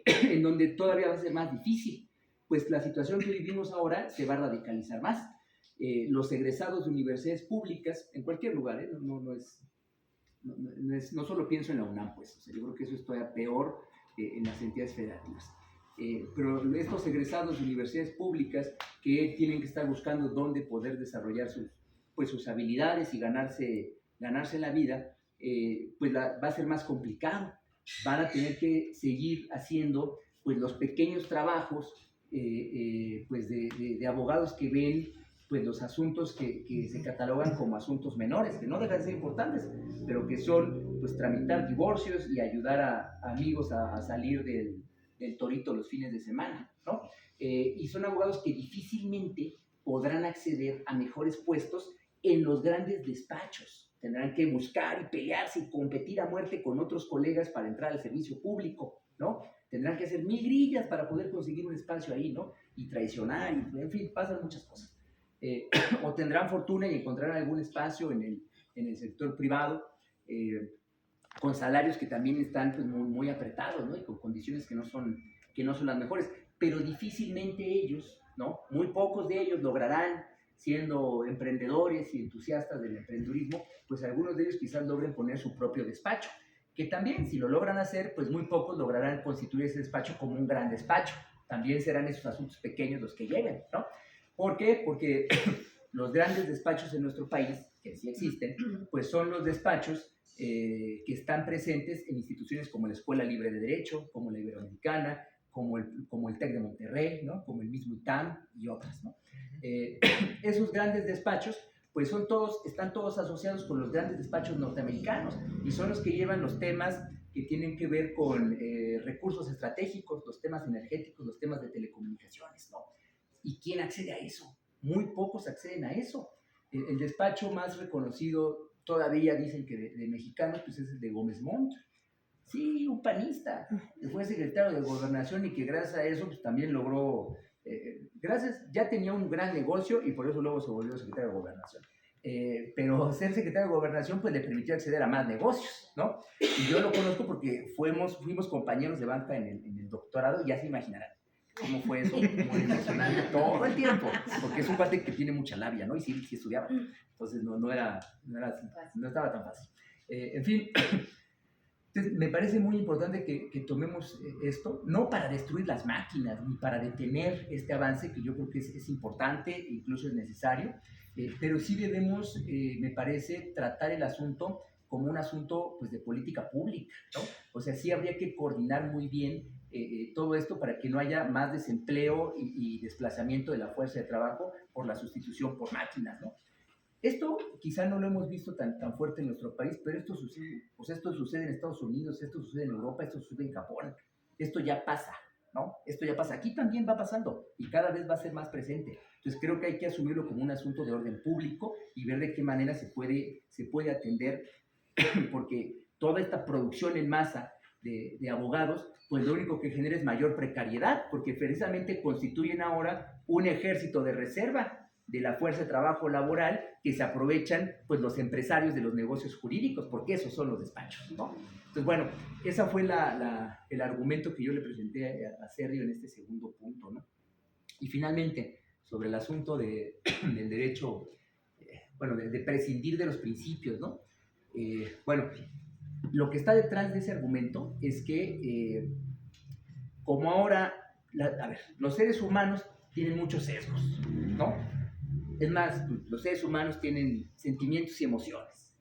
en donde todavía va a ser más difícil? Pues la situación que vivimos ahora se va a radicalizar más. Los egresados de universidades públicas, en cualquier lugar, no solo pienso en la UNAM, pues, o sea, yo creo que eso es todavía peor en las entidades federativas. Pero estos egresados de universidades públicas que tienen que estar buscando dónde poder desarrollar sus habilidades y ganarse la vida, pues va a ser más complicado. Van a tener que seguir haciendo pues los pequeños trabajos pues de abogados que ven pues los asuntos que se catalogan como asuntos menores, que no dejan de ser importantes, pero que son pues tramitar divorcios y ayudar a amigos a salir del torito los fines de semana, ¿no? Y son abogados que difícilmente podrán acceder a mejores puestos en los grandes despachos. Tendrán que buscar y pelearse y competir a muerte con otros colegas para entrar al servicio público, ¿no? Tendrán que hacer 1000 grillas para poder conseguir un espacio ahí, ¿no? Y traicionar, y, en fin, pasan muchas cosas. O tendrán fortuna y encontrarán algún espacio en el sector privado, con salarios que también están pues, muy, muy apretados, ¿no?, y con condiciones que no son las mejores, pero difícilmente ellos, ¿no?, muy pocos de ellos lograrán, siendo emprendedores y entusiastas del emprendedurismo, pues algunos de ellos quizás logren poner su propio despacho, que también si lo logran hacer, pues muy pocos lograrán constituir ese despacho como un gran despacho. También serán esos asuntos pequeños los que lleguen, ¿no? ¿Por qué? Porque los grandes despachos en nuestro país, que sí existen, pues son los despachos que están presentes en instituciones como la Escuela Libre de Derecho, como la Iberoamericana, como el TEC de Monterrey, ¿no?, como el mismo ITAM y otras, ¿no? Esos grandes despachos pues están todos asociados con los grandes despachos norteamericanos y son los que llevan los temas que tienen que ver con recursos estratégicos, los temas energéticos, los temas de telecomunicaciones, ¿no? ¿Y quién accede a eso? Muy pocos acceden a eso. El despacho más reconocido todavía dicen que de mexicanos pues es el de Gómez Montt. Sí, un panista, que fue secretario de Gobernación y que gracias a eso pues también logró, ya tenía un gran negocio y por eso luego se volvió secretario de Gobernación. Pero ser secretario de Gobernación pues le permitió acceder a más negocios, ¿no? Y yo lo conozco porque fuimos compañeros de banca en el doctorado y ya se imaginarán cómo fue eso, muy emocionante todo el tiempo, porque es un cuate que tiene mucha labia, ¿no? Y sí estudiaba, entonces no estaba tan fácil. En fin, entonces me parece muy importante que tomemos esto, no para destruir las máquinas, ni para detener este avance, que yo creo que es importante, incluso es necesario, pero sí debemos, me parece, tratar el asunto como un asunto pues, de política pública, ¿no? O sea, sí habría que coordinar muy bien todo esto para que no haya más desempleo y desplazamiento de la fuerza de trabajo por la sustitución por máquinas, ¿no? Esto quizá no lo hemos visto tan fuerte en nuestro país, pero esto sucede. O sea, esto sucede en Estados Unidos, esto sucede en Europa, esto sucede en Japón. Esto ya pasa, ¿no? Esto ya pasa, aquí también va pasando y cada vez va a ser más presente. Entonces creo que hay que asumirlo como un asunto de orden público y ver de qué manera se puede atender, porque toda esta producción en masa de abogados, pues lo único que genera es mayor precariedad, porque precisamente constituyen ahora un ejército de reserva de la fuerza de trabajo laboral que se aprovechan pues los empresarios de los negocios jurídicos, porque esos son los despachos, ¿no? Entonces, bueno, ese fue el argumento que yo le presenté a Sergio en este segundo punto, ¿no? Y finalmente, sobre el asunto del derecho, bueno, de prescindir de los principios, ¿no? Bueno, lo que está detrás de ese argumento es que, como ahora, a ver, los seres humanos tienen muchos sesgos, ¿no? Es más, los seres humanos tienen sentimientos y emociones,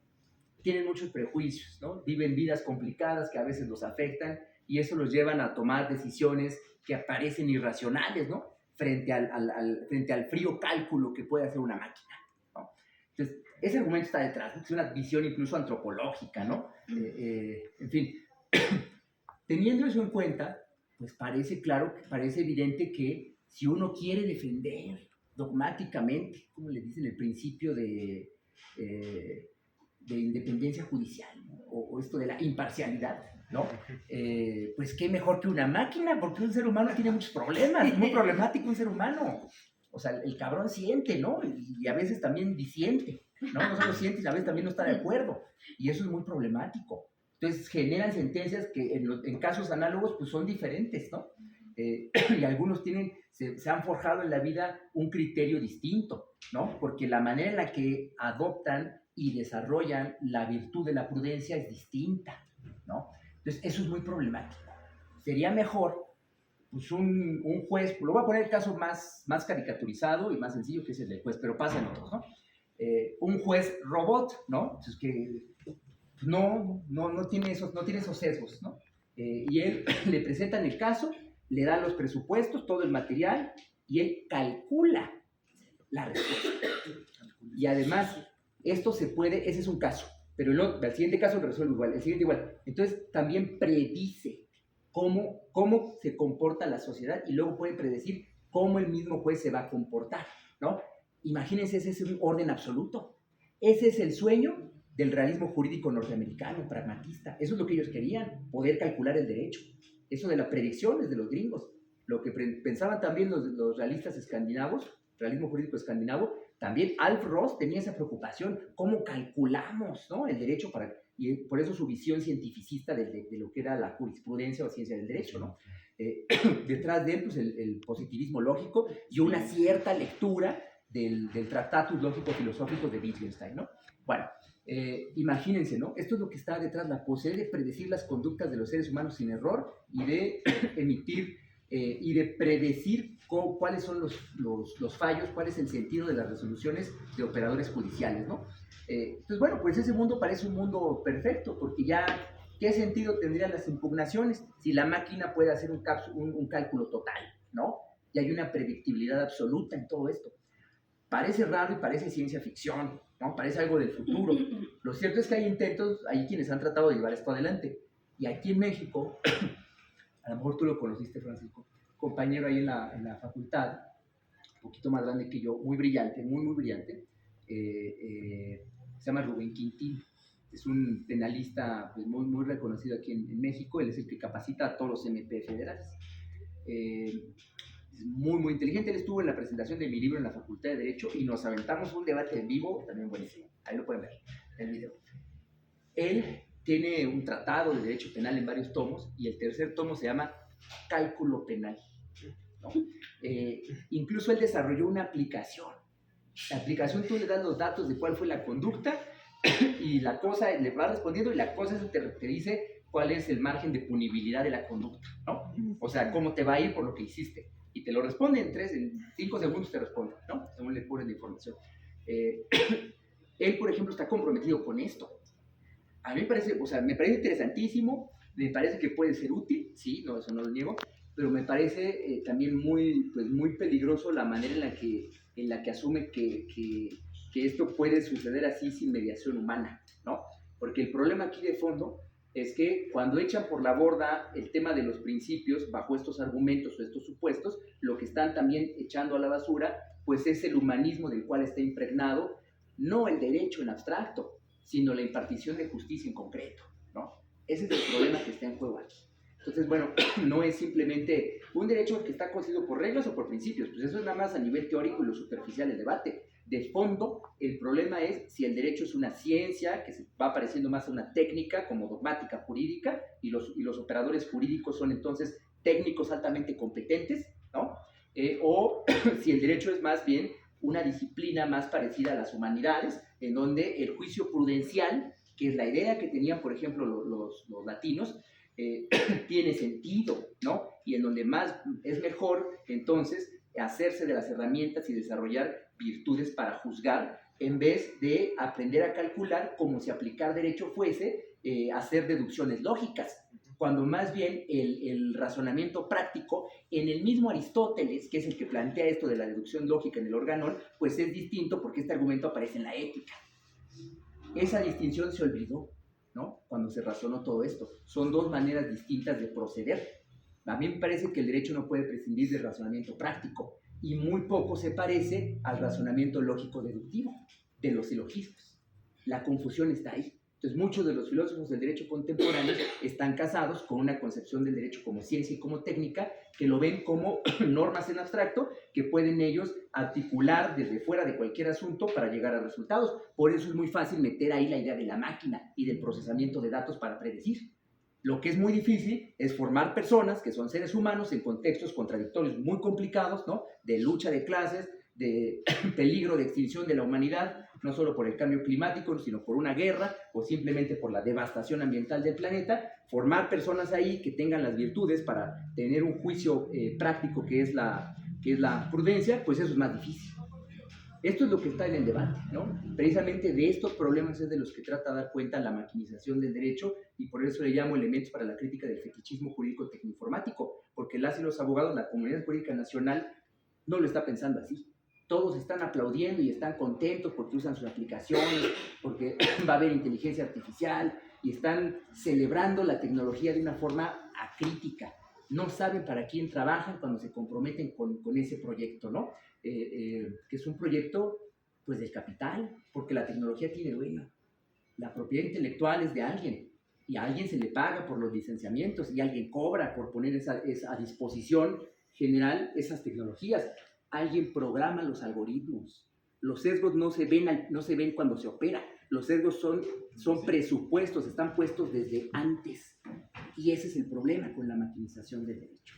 tienen muchos prejuicios, ¿no? Viven vidas complicadas que a veces los afectan y eso los llevan a tomar decisiones que parecen irracionales, ¿no? Frente al frío cálculo que puede hacer una máquina, ¿no? Entonces, ese argumento está detrás, ¿no? Es una visión incluso antropológica, ¿no? En fin, teniendo eso en cuenta, pues parece claro, parece evidente que si uno quiere defender dogmáticamente, como le dicen, el principio de independencia judicial, ¿no? o esto de la imparcialidad, ¿no? Pues qué mejor que una máquina, porque un ser humano tiene muchos problemas, es muy problemático un ser humano. O sea, el cabrón siente, ¿no? Y a veces también disiente, ¿no? No solo siente, a veces también no está de acuerdo. Y eso es muy problemático. Entonces generan sentencias que en casos análogos pues son diferentes, ¿no? Y algunos se han forjado en la vida un criterio distinto, ¿no? Porque la manera en la que adoptan y desarrollan la virtud de la prudencia es distinta, ¿no? Entonces, eso es muy problemático. Sería mejor, pues, un juez, lo voy a poner el caso más caricaturizado y más sencillo, que es el del juez, pero pasa en otros, ¿no? Un juez robot, ¿no? Entonces, que no tiene esos sesgos, ¿no? Y él le presentan el caso, le dan los presupuestos, todo el material, y él calcula la respuesta. Y además, esto se puede, ese es un caso, pero el siguiente caso lo resuelve igual, el siguiente igual. Entonces, también predice cómo se comporta la sociedad y luego puede predecir cómo el mismo juez se va a comportar, ¿no? Imagínense, ese es un orden absoluto. Ese es el sueño del realismo jurídico norteamericano, pragmatista. Eso es lo que ellos querían, poder calcular el derecho. Eso de la predicción es de los gringos. Lo que pensaban también los realistas escandinavos, realismo jurídico escandinavo, también Alf Ross tenía esa preocupación, cómo calculamos, ¿no? El derecho y por eso su visión cientificista de lo que era la jurisprudencia o ciencia del derecho, ¿no? Detrás de él, pues el positivismo lógico y una cierta lectura del Tractatus Lógico-Filosófico de Wittgenstein, ¿no? Bueno, imagínense, ¿no? Esto es lo que está detrás, la posibilidad de predecir las conductas de los seres humanos sin error y de emitir y de predecir cuáles son los fallos, cuál es el sentido de las resoluciones de operadores judiciales, ¿no? Entonces, bueno, pues ese mundo parece un mundo perfecto, porque ya, ¿qué sentido tendrían las impugnaciones si la máquina puede hacer un cálculo total, ¿no? Y hay una predictibilidad absoluta en todo esto. Parece raro y parece ciencia ficción, ¿no? Parece algo del futuro. Lo cierto es que hay intentos, hay quienes han tratado de llevar esto adelante. Y aquí en México, a lo mejor tú lo conociste, Francisco, compañero ahí en la facultad, un poquito más grande que yo, muy brillante, muy brillante, se llama Rubén Quintín. Es un penalista pues, muy reconocido aquí en México. Él es el que capacita a todos los MP federales. Es muy inteligente. Él estuvo en la presentación de mi libro en la Facultad de Derecho y nos aventamos un debate en vivo, también buenísimo. Ahí lo pueden ver en el video. Él tiene un tratado de derecho penal en varios tomos y el tercer tomo se llama Cálculo Penal, ¿no? Incluso él desarrolló una aplicación. La aplicación, tú le das los datos de cuál fue la conducta y la cosa le va respondiendo y la cosa te dice cuál es el margen de punibilidad de la conducta, ¿no? O sea, cómo te va a ir por lo que hiciste. Y te lo responde en 5 segundos te responde, ¿no? Según le pones la información. Él, por ejemplo, está comprometido con esto. A mí me parece interesantísimo, me parece que puede ser útil, sí, no, eso no lo niego, pero me parece también muy peligroso la manera en la que asume que esto puede suceder así sin mediación humana, ¿no? Porque el problema aquí de fondo es que cuando echan por la borda el tema de los principios bajo estos argumentos o estos supuestos, lo que están también echando a la basura, pues es el humanismo del cual está impregnado, no el derecho en abstracto, sino la impartición de justicia en concreto, ¿no? Ese es el problema que está en juego aquí. Entonces, bueno, no es simplemente un derecho que está constituido por reglas o por principios, pues eso es nada más a nivel teórico y lo superficial del debate. De fondo, el problema es si el derecho es una ciencia que se va pareciendo más a una técnica como dogmática jurídica y los operadores jurídicos son entonces técnicos altamente competentes, ¿no? O si el derecho es más bien una disciplina más parecida a las humanidades, en donde el juicio prudencial, que es la idea que tenían, por ejemplo, los latinos, tiene sentido, ¿no? Y en donde más es mejor, entonces, hacerse de las herramientas y desarrollar virtudes para juzgar, en vez de aprender a calcular como si aplicar derecho fuese hacer deducciones lógicas, cuando más bien el razonamiento práctico, en el mismo Aristóteles, que es el que plantea esto de la deducción lógica en el Organón, pues es distinto porque este argumento aparece en la Ética. Esa distinción se olvidó, ¿no? Cuando se razonó todo esto. Son dos maneras distintas de proceder. A mí me parece que el derecho no puede prescindir del razonamiento práctico y muy poco se parece al razonamiento lógico-deductivo de los silogismos. La confusión está ahí. Entonces, muchos de los filósofos del derecho contemporáneo están casados con una concepción del derecho como ciencia y como técnica, que lo ven como normas en abstracto que pueden ellos articular desde fuera de cualquier asunto para llegar a resultados. Por eso es muy fácil meter ahí la idea de la máquina y del procesamiento de datos para predecir. Lo que es muy difícil es formar personas que son seres humanos en contextos contradictorios muy complicados, ¿no? De lucha de clases, de peligro de extinción de la humanidad, no solo por el cambio climático, sino por una guerra o simplemente por la devastación ambiental del planeta. Formar personas ahí que tengan las virtudes para tener un juicio práctico que es la prudencia, pues eso es más difícil. Esto es lo que está en el debate, ¿no? Precisamente de estos problemas es de los que trata de dar cuenta la maquinización del derecho, y por eso le llamo elementos para la crítica del fetichismo jurídico tecnoinformático, porque las y los abogados, la comunidad jurídica nacional, no lo está pensando así. Todos están aplaudiendo y están contentos porque usan sus aplicaciones, porque va a haber inteligencia artificial, y están celebrando la tecnología de una forma acrítica. No saben para quién trabajan cuando se comprometen con ese proyecto, ¿no? Que es un proyecto, pues, del capital, porque la tecnología tiene dueño. La propiedad intelectual es de alguien, y a alguien se le paga por los licenciamientos, y alguien cobra por poner a disposición general esas tecnologías. Alguien programa los algoritmos. Los sesgos no se ven cuando se opera. Los sesgos son presupuestos, están puestos desde antes. Y ese es el problema con la maquinización del derecho.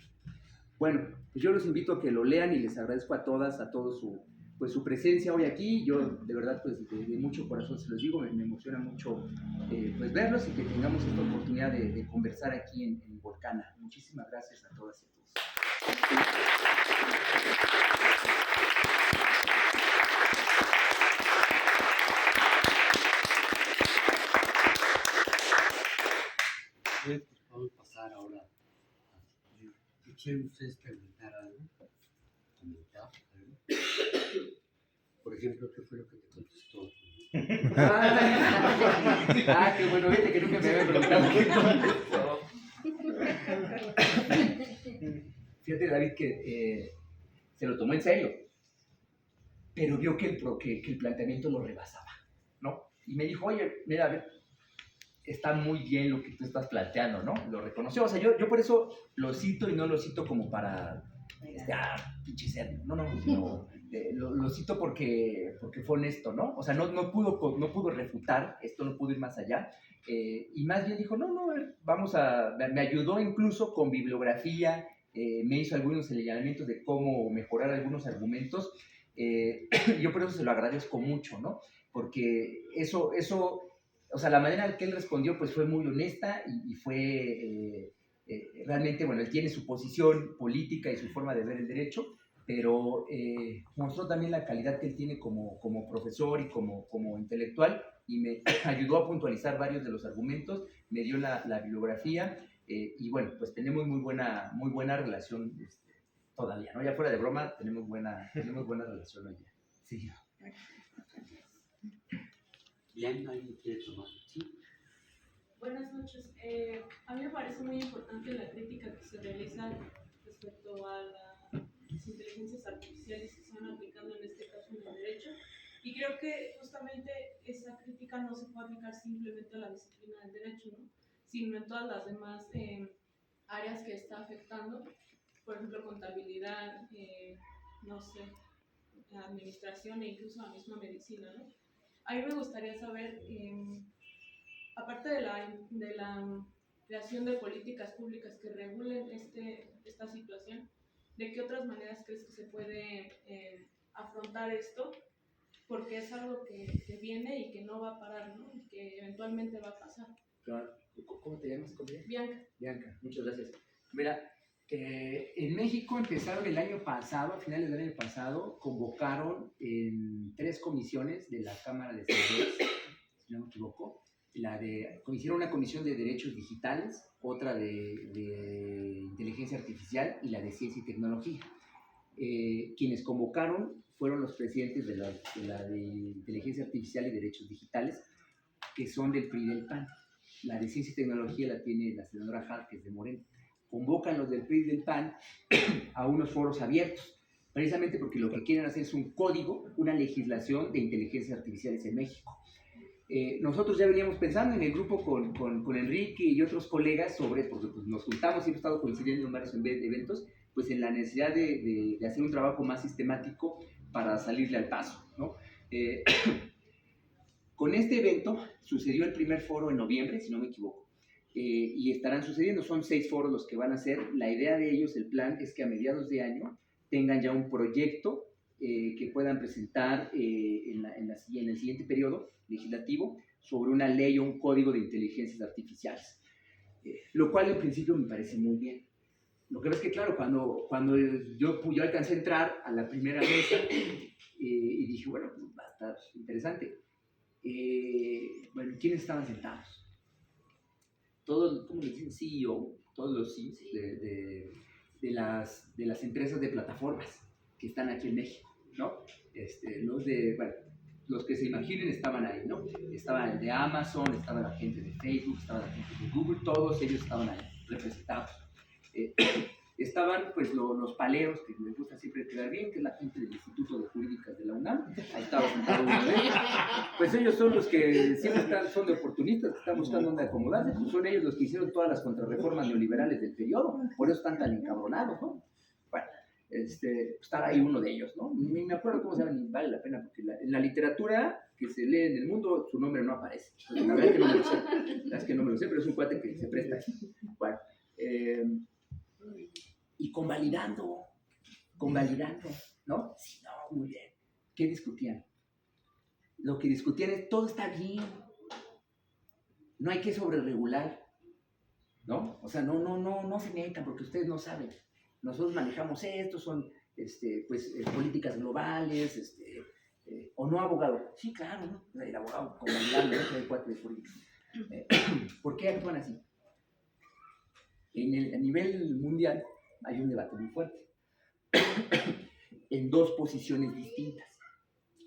Bueno, pues yo los invito a que lo lean y les agradezco a todas, a todos su presencia hoy aquí. Yo de verdad, pues de mucho corazón se los digo, me emociona mucho pues verlos y que tengamos esta oportunidad de conversar aquí en Volcana. Muchísimas gracias a todas y a todos. Vamos a pasar ahora. ¿Quieren ustedes preguntar algo? ¿Comentar algo? Por ejemplo, ¿qué fue lo que te contestó? Qué bueno, vete que nunca me había preguntado qué contestó. Fíjate, David, que se lo tomó en serio, pero vio que el planteamiento lo rebasaba, ¿no? Y me dijo, oye, mira, a ver, está muy bien lo que tú estás planteando, ¿no? Lo reconoció. O sea, yo por eso lo cito y no lo cito como para, pinche serio. No, lo cito porque fue honesto, ¿no? O sea, no pudo refutar, esto no pudo ir más allá. Y más bien dijo, no, me ayudó incluso con bibliografía, me hizo algunos señalamientos de cómo mejorar algunos argumentos. Yo por eso se lo agradezco mucho, ¿no? Porque eso o sea, la manera en que él respondió pues fue muy honesta y fue realmente, bueno, él tiene su posición política y su forma de ver el derecho, pero mostró también la calidad que él tiene como profesor y como intelectual, y me ayudó a puntualizar varios de los argumentos, me dio la bibliografía, y bueno, pues tenemos muy buena relación todavía, ¿no? Ya fuera de broma, tenemos buena relación hoy día. Sí. Bien, ¿alguien quiere tomar? Sí. Bueno, Buenas noches. A mí me parece muy importante la crítica que se realiza respecto a las inteligencias artificiales que se van aplicando en este caso en el derecho. Y creo que justamente esa crítica no se puede aplicar simplemente a la disciplina del derecho, ¿no? Sino en todas las demás áreas que está afectando, por ejemplo, contabilidad, no sé, administración e incluso la misma medicina, ¿no? A mí me gustaría saber, aparte de la creación de políticas públicas que regulen esta situación, ¿de qué otras maneras crees que se puede afrontar esto? Porque es algo que viene y que no va a parar, ¿no? Y que eventualmente va a pasar. Claro. ¿Cómo te llamas? Bianca. Bianca, muchas gracias. Mira, en México empezaron el año pasado, a finales del año pasado, convocaron en 3 comisiones de la Cámara de Senadores, si no me equivoco. Hicieron una comisión de derechos digitales, otra de inteligencia artificial y la de ciencia y tecnología. Quienes convocaron fueron los presidentes de la de inteligencia artificial y derechos digitales, que son del PRI y del PAN. La de ciencia y tecnología la tiene la senadora Hart, que es de Morena. Convocan los del PRI y del PAN a unos foros abiertos, precisamente porque lo que quieren hacer es un código, una legislación de inteligencias artificiales en México. Nosotros ya veníamos pensando en el grupo con Enrique y otros colegas sobre, porque pues, nos juntamos y hemos estado coincidiendo en varios eventos, pues en la necesidad de hacer un trabajo más sistemático para salirle al paso, ¿no? Con este evento sucedió el primer foro en noviembre, si no me equivoco, y estarán sucediendo, son 6 foros los que van a ser. La idea de ellos, el plan, es que a mediados de año tengan ya un proyecto que puedan presentar en el siguiente periodo legislativo sobre una ley o un código de inteligencias artificiales, lo cual en principio me parece muy bien. Lo que pasa es que, claro, cuando yo alcancé a entrar a la primera mesa y dije, bueno, pues va a estar interesante. Bueno, ¿quiénes estaban sentados? Todos, ¿cómo le dicen? CEO, todos los CEOs de las empresas de plataformas que están aquí en México, ¿no? Los que se imaginen estaban ahí, ¿no? Estaba el de Amazon, estaba la gente de Facebook, estaba la gente de Google, todos ellos estaban ahí representados. Estaban pues los paleros, que les gusta siempre quedar bien, que es la gente del Instituto de Jurídicas de la UNAM. Ahí estaba sentado uno de ellos. Pues ellos son los que siempre son de oportunistas, que están buscando dónde acomodarse, pues son ellos los que hicieron todas las contrarreformas neoliberales del periodo, por eso están tan encabronados, ¿no? Bueno, estar ahí uno de ellos, ¿no? Ni me acuerdo cómo se llama, ni vale la pena, porque en la literatura que se lee en el mundo, su nombre no aparece. La verdad es que no me lo sé, pero es un cuate que se presta. Bueno, y convalidando, ¿no? Sí, no, muy bien. ¿Qué discutían? Lo que discutían es, todo está bien, no hay que sobreregular, ¿no? O sea, no se metan porque ustedes no saben. Nosotros manejamos esto, son políticas globales, o no, abogado. Sí, claro, ¿no? El abogado convalidando, ¿no? El cuate de política. ¿Por qué actúan así? A nivel mundial hay un debate muy fuerte en 2 posiciones distintas.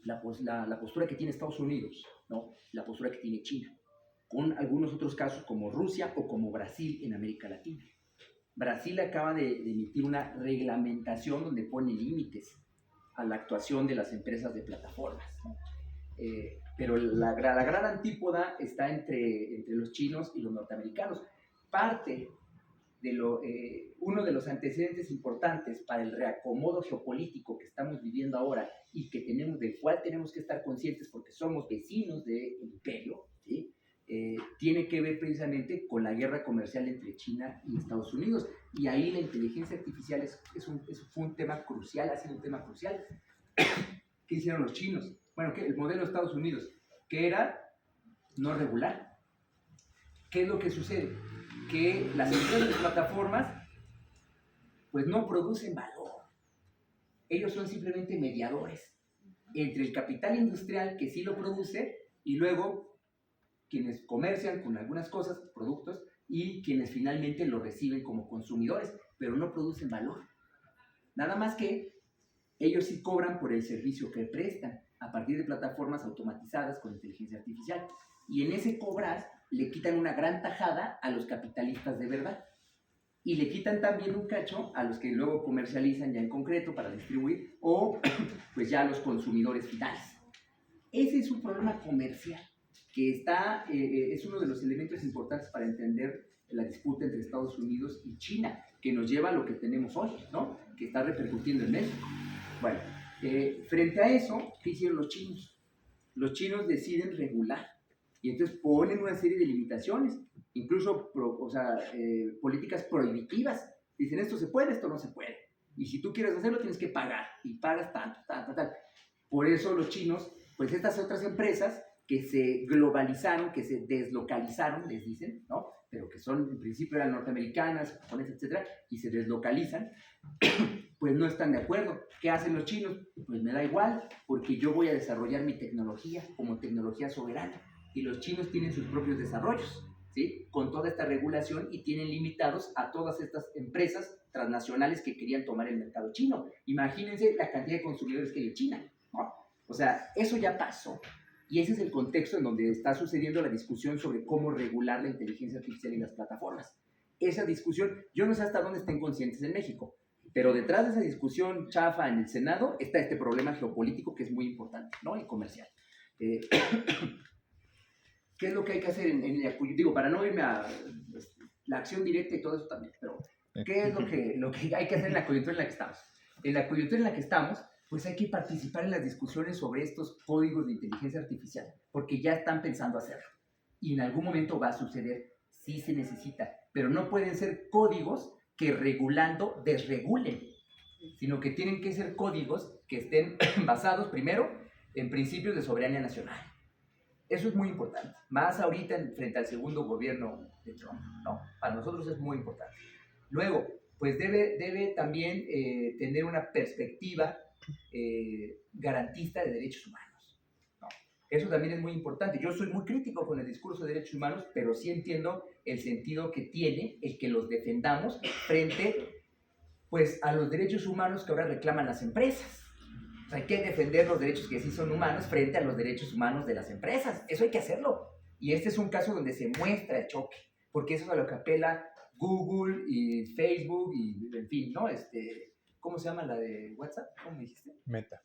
La postura que tiene Estados Unidos, ¿no? La postura que tiene China, con algunos otros casos como Rusia o como Brasil en América Latina. Brasil acaba de emitir una reglamentación donde pone límites a la actuación de las empresas de plataformas, ¿no? Pero la gran antípoda está entre los chinos y los norteamericanos. Uno de los antecedentes importantes para el reacomodo geopolítico que estamos viviendo ahora y del cual tenemos que estar conscientes porque somos vecinos del imperio, ¿sí? Tiene que ver precisamente con la guerra comercial entre China y Estados Unidos. Y ahí la inteligencia artificial fue un tema crucial, ha sido un tema crucial. ¿Qué hicieron los chinos? Bueno, el modelo de Estados Unidos, que era no regular. ¿Qué es lo que sucede? Que las empresas de plataformas pues no producen valor. Ellos son simplemente mediadores entre el capital industrial que sí lo produce y luego quienes comercian con algunas cosas, productos, y quienes finalmente lo reciben como consumidores, pero no producen valor. Nada más que ellos sí cobran por el servicio que prestan. a partir de plataformas automatizadas con inteligencia artificial. Y en ese cobrar le quitan una gran tajada a los capitalistas de verdad. Y le quitan también un cacho a los que luego comercializan ya en concreto para distribuir, o pues ya a los consumidores finales. Ese es un problema comercial que está, es uno de los elementos importantes para entender la disputa entre Estados Unidos y China, que nos lleva a lo que tenemos hoy, ¿no? Que está repercutiendo en México. Bueno, frente a eso, ¿qué hicieron los chinos? Los chinos deciden regular y entonces ponen una serie de limitaciones, incluso políticas prohibitivas. Dicen, esto se puede, esto no se puede. Y si tú quieres hacerlo, tienes que pagar. Y pagas tanto. Por eso los chinos, pues estas otras empresas que se globalizaron, que se deslocalizaron, les dicen, ¿no? Pero que son, en principio eran norteamericanas, japonesas, etcétera, y se deslocalizan, pues no están de acuerdo. ¿Qué hacen los chinos? Pues me da igual, porque yo voy a desarrollar mi tecnología como tecnología soberana. Y los chinos tienen sus propios desarrollos, ¿sí? Con toda esta regulación, y tienen limitados a todas estas empresas transnacionales que querían tomar el mercado chino. Imagínense la cantidad de consumidores que hay en China, ¿no? O sea, eso ya pasó. Y ese es el contexto en donde está sucediendo la discusión sobre cómo regular la inteligencia artificial en las plataformas. Esa discusión, yo no sé hasta dónde estén conscientes en México, pero detrás de esa discusión chafa en el Senado está este problema geopolítico que es muy importante, ¿no? Y comercial. ¿Qué es lo que hay que hacer en la coyuntura? Digo, para no irme a la acción directa y todo eso también, pero ¿qué es lo que hay que hacer en la coyuntura en la que estamos? En la coyuntura en la que estamos, pues hay que participar en las discusiones sobre estos códigos de inteligencia artificial, porque ya están pensando hacerlo. Y en algún momento va a suceder, sí se necesita, pero no pueden ser códigos que regulando desregulen, sino que tienen que ser códigos que estén basados primero en principios de soberanía nacional. Eso es muy importante, más ahorita frente al segundo gobierno de Trump, ¿no? Para nosotros es muy importante. Luego, pues debe también tener una perspectiva garantista de derechos humanos, ¿no? Eso también es muy importante. Yo soy muy crítico con el discurso de derechos humanos, pero sí entiendo el sentido que tiene el que los defendamos frente, pues, a los derechos humanos que ahora reclaman las empresas. O sea, hay que defender los derechos que sí son humanos frente a los derechos humanos de las empresas. Eso hay que hacerlo. Y este es un caso donde se muestra el choque, porque eso es a lo que apela Google y Facebook y, en fin, ¿no? ¿Cómo se llama la de WhatsApp? ¿Cómo me dijiste? Meta,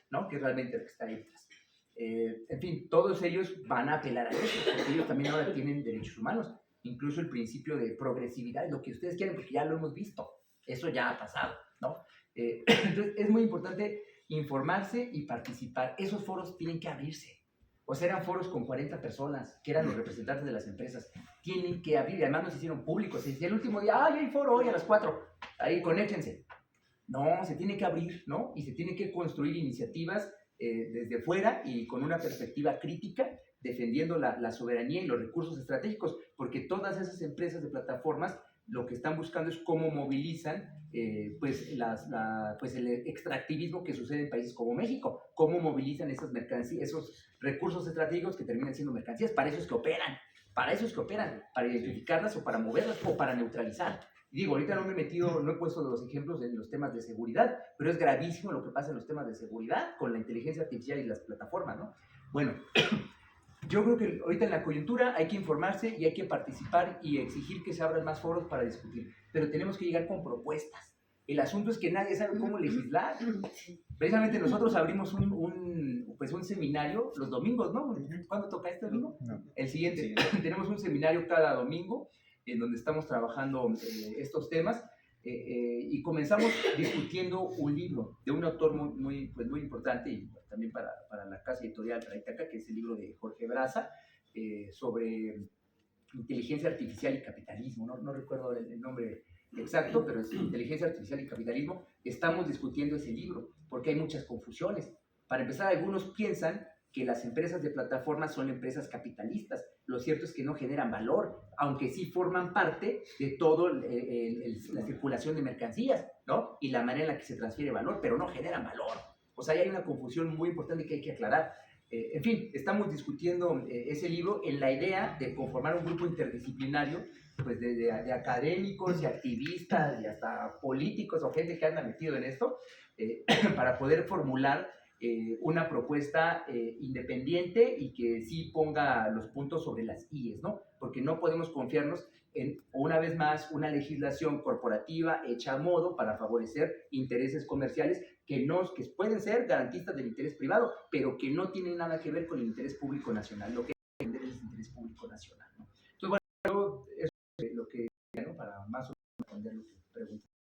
¿no? Que es realmente lo que está ahí detrás. En fin, todos ellos van a apelar a eso, porque ellos también ahora tienen derechos humanos. Incluso el principio de progresividad, lo que ustedes quieren, porque ya lo hemos visto. Eso ya ha pasado, ¿no? Entonces, es muy importante informarse y participar. Esos foros tienen que abrirse. O sea, eran foros con 40 personas, que eran los representantes de las empresas. Tienen que abrir, y además nos hicieron públicos. Se decía el último día, ¡ay, hay foro hoy a las 4! Ahí, conéctense. No, se tiene que abrir, ¿no? Y se tiene que construir iniciativas desde fuera y con una perspectiva crítica, defendiendo la soberanía y los recursos estratégicos, porque todas esas empresas de plataformas lo que están buscando es cómo movilizan pues el extractivismo que sucede en países como México, cómo movilizan esas mercancías, esos recursos estratégicos que terminan siendo mercancías. Para eso es que operan, para identificarlas o para moverlas o para neutralizar. Digo, ahorita no he puesto los ejemplos en los temas de seguridad, pero es gravísimo lo que pasa en los temas de seguridad con la inteligencia artificial y las plataformas, ¿no? Bueno, yo creo que ahorita en la coyuntura hay que informarse y hay que participar y exigir que se abran más foros para discutir, pero tenemos que llegar con propuestas. El asunto es que nadie sabe cómo legislar. Precisamente nosotros abrimos un seminario los domingos, ¿no? ¿Cuándo toca este domingo? No. El siguiente. Tenemos un seminario cada domingo en donde estamos trabajando estos temas y comenzamos discutiendo un libro de un autor muy importante y también para la casa editorial Raitaca, que es el libro de Jorge Braza sobre inteligencia artificial y capitalismo. No recuerdo el nombre exacto, pero es inteligencia artificial y capitalismo. Estamos discutiendo ese libro porque hay muchas confusiones. Para empezar, algunos piensan que las empresas de plataformas son empresas capitalistas. Lo cierto es que no generan valor, aunque sí forman parte de toda la circulación de mercancías, ¿no? Y la manera en la que se transfiere valor, pero no generan valor. O sea, hay una confusión muy importante que hay que aclarar. En fin, estamos discutiendo ese libro en la idea de conformar un grupo interdisciplinario, pues de académicos y activistas y hasta políticos o gente que anda metido en esto, para poder formular una propuesta independiente y que sí ponga los puntos sobre las IES, ¿no? Porque no podemos confiarnos en, una vez más, una legislación corporativa hecha a modo para favorecer intereses comerciales que pueden ser garantistas del interés privado, pero que no tienen nada que ver con el interés público nacional, lo que es el interés público nacional, ¿no? Entonces, bueno, yo, eso es lo que, ¿no? Para más o menos responder lo que preguntan.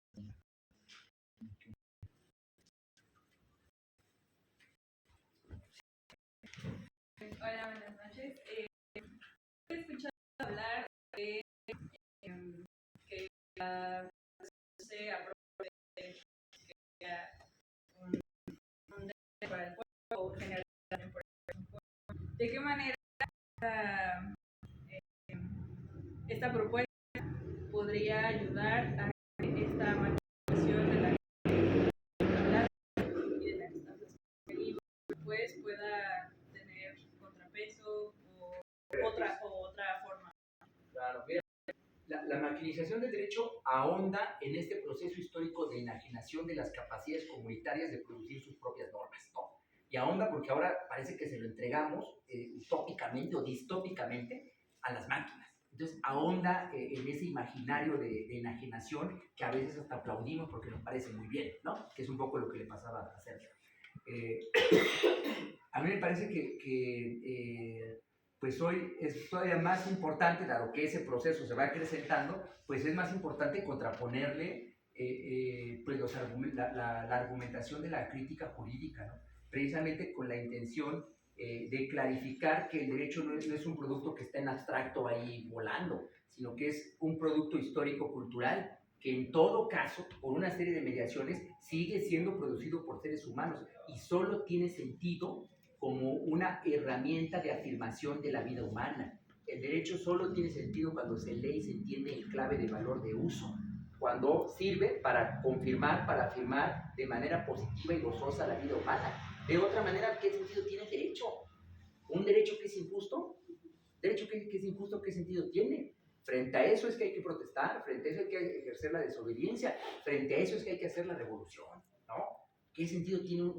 Hola, buenas noches. He escuchado hablar de que se apruebe que haya un derecho para el pueblo o generar también por el pueblo. ¿De qué manera esta propuesta podría ayudar a esta manifestación de la y de las instancias que pues pueda tener contrapeso o otra forma? Claro, mira, la maquinización del derecho ahonda en este proceso histórico de enajenación de las capacidades comunitarias de producir sus propias normas, ¿no? Y ahonda porque ahora parece que se lo entregamos utópicamente o distópicamente a las máquinas. Entonces ahonda en ese imaginario de enajenación que a veces hasta aplaudimos porque nos parece muy bien, ¿no? Que es un poco lo que le pasaba a Sergio. A mí me parece que pues hoy es todavía más importante, dado que ese proceso se va acrecentando, pues es más importante contraponerle pues la argumentación de la crítica jurídica, ¿no? Precisamente con la intención de clarificar que el derecho no es un producto que está en abstracto ahí volando, sino que es un producto histórico-cultural que en todo caso, por una serie de mediaciones, sigue siendo producido por seres humanos y solo tiene sentido como una herramienta de afirmación de la vida humana. El derecho solo tiene sentido cuando se lee y se entiende en clave de valor de uso, cuando sirve para confirmar, para afirmar de manera positiva y gozosa la vida humana. De otra manera, ¿qué sentido tiene el derecho? ¿Un derecho que es injusto? ¿Derecho que es injusto qué sentido tiene? Frente a eso es que hay que protestar, frente a eso hay que ejercer la desobediencia, frente a eso es que hay que hacer la revolución, ¿no? ¿Qué sentido tiene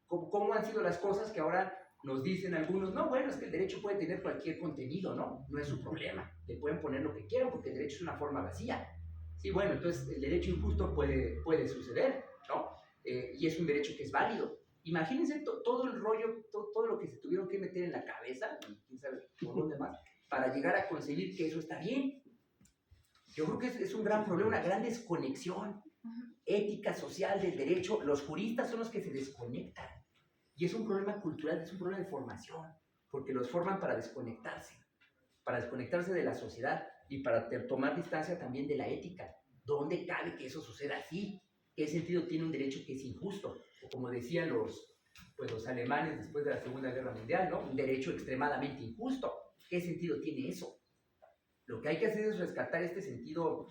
cómo han sido las cosas que ahora nos dicen algunos? No, bueno, es que el derecho puede tener cualquier contenido, ¿no? No es su problema, le pueden poner lo que quieran porque el derecho es una forma vacía. Sí, bueno, entonces el derecho injusto puede suceder, ¿no? Y es un derecho que es válido. Imagínense todo el rollo, todo lo que se tuvieron que meter en la cabeza, y quién sabe por dónde más, para llegar a conseguir que eso está bien. Yo creo que es un gran problema, una gran desconexión ética, social del derecho. Los juristas son los que se desconectan. Y es un problema cultural, es un problema de formación, porque los forman para desconectarse de la sociedad y para tomar distancia también de la ética. ¿Dónde cabe que eso suceda así? ¿Qué sentido tiene un derecho que es injusto? O como decían los alemanes después de la Segunda Guerra Mundial, ¿no? Un derecho extremadamente injusto. ¿Qué sentido tiene eso? Lo que hay que hacer es rescatar este sentido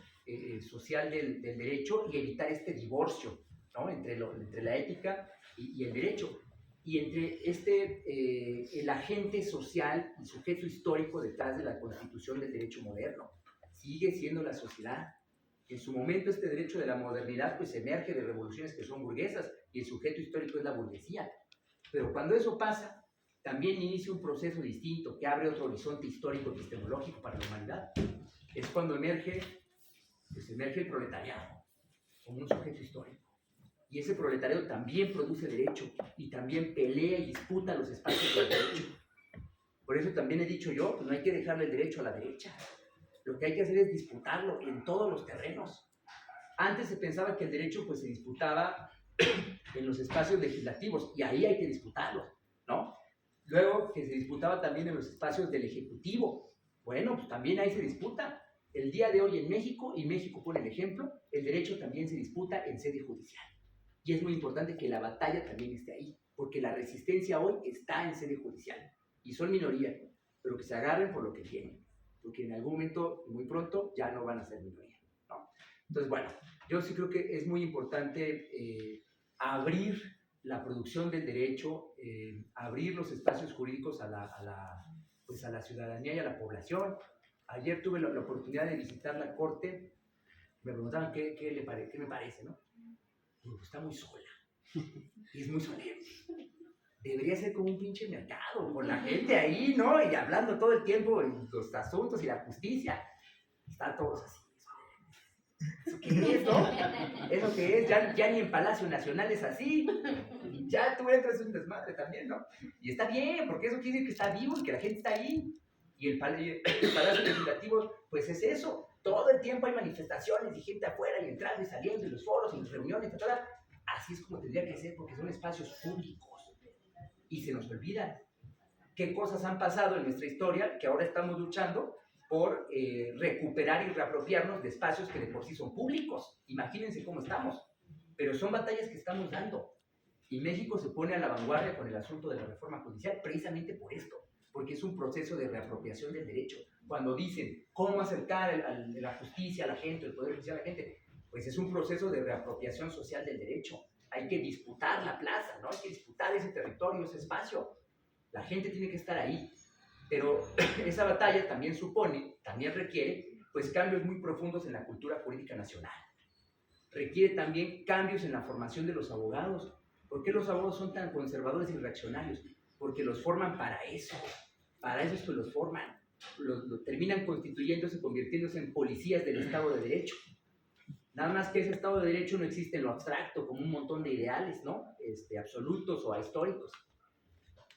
social del derecho y evitar este divorcio, ¿no? entre la ética y el derecho. Y entre el agente social y sujeto histórico detrás de la constitución del derecho moderno. Sigue siendo la sociedad. En su momento este derecho de la modernidad pues emerge de revoluciones que son burguesas y el sujeto histórico es la burguesía. Pero cuando eso pasa, también inicia un proceso distinto que abre otro horizonte histórico epistemológico para la humanidad. Es cuando emerge el proletariado como un sujeto histórico. Y ese proletariado también produce derecho y también pelea y disputa los espacios del derecho. Por eso también he dicho yo, no hay que dejarle el derecho a la derecha. Lo que hay que hacer es disputarlo en todos los terrenos. Antes se pensaba que el derecho pues, se disputaba en los espacios legislativos y ahí hay que disputarlo, ¿no? Luego que se disputaba también en los espacios del Ejecutivo. Bueno, pues también ahí se disputa. El día de hoy en México, y México pone el ejemplo, el derecho también se disputa en sede judicial. Y es muy importante que la batalla también esté ahí, porque la resistencia hoy está en sede judicial. Y son minoría, pero que se agarren por lo que tienen, porque en algún momento, muy pronto, ya no van a ser minoría, ¿no? Entonces, bueno, yo sí creo que es muy importante abrir la producción del derecho, abrir los espacios jurídicos a la ciudadanía y a la población. Ayer tuve la oportunidad de visitar la corte, me preguntaban qué me parece, ¿no? Digo, está muy sola, y es muy solemne. debería ser como un pinche mercado, con la gente ahí, ¿no? Y hablando todo el tiempo en los asuntos y la justicia. Están todos así. ¿Eso qué es, no? ¿Eso qué es? Ya ni en Palacio Nacional es así. Ya tú entras en un desmadre también, ¿no? Y está bien, porque eso quiere decir que está vivo y que la gente está ahí. Y el Palacio Legislativo, pues es eso. Todo el tiempo hay manifestaciones y gente afuera y entrando y saliendo y los foros y las reuniones, etc. Así es como tendría que ser, porque son espacios públicos. Y se nos olvida qué cosas han pasado en nuestra historia que ahora estamos luchando por recuperar y reapropiarnos de espacios que de por sí son públicos. Imagínense cómo estamos. Pero son batallas que estamos dando. Y México se pone a la vanguardia con el asunto de la reforma judicial precisamente por esto, porque es un proceso de reapropiación del derecho. Cuando dicen cómo acercar la justicia a la gente, el poder judicial a la gente, pues es un proceso de reapropiación social del derecho. Hay que disputar la plaza, ¿no? Hay que disputar ese territorio, ese espacio. La gente tiene que estar ahí. Pero esa batalla también requiere, pues, cambios muy profundos en la cultura jurídica nacional. Requiere también cambios en la formación de los abogados. ¿Por qué los abogados son tan conservadores y reaccionarios? Porque los forman para eso es que los forman. Terminan constituyéndose, convirtiéndose en policías del Estado de Derecho. Nada más que ese Estado de Derecho no existe en lo abstracto, como un montón de ideales, ¿no? Absolutos o ahistóricos.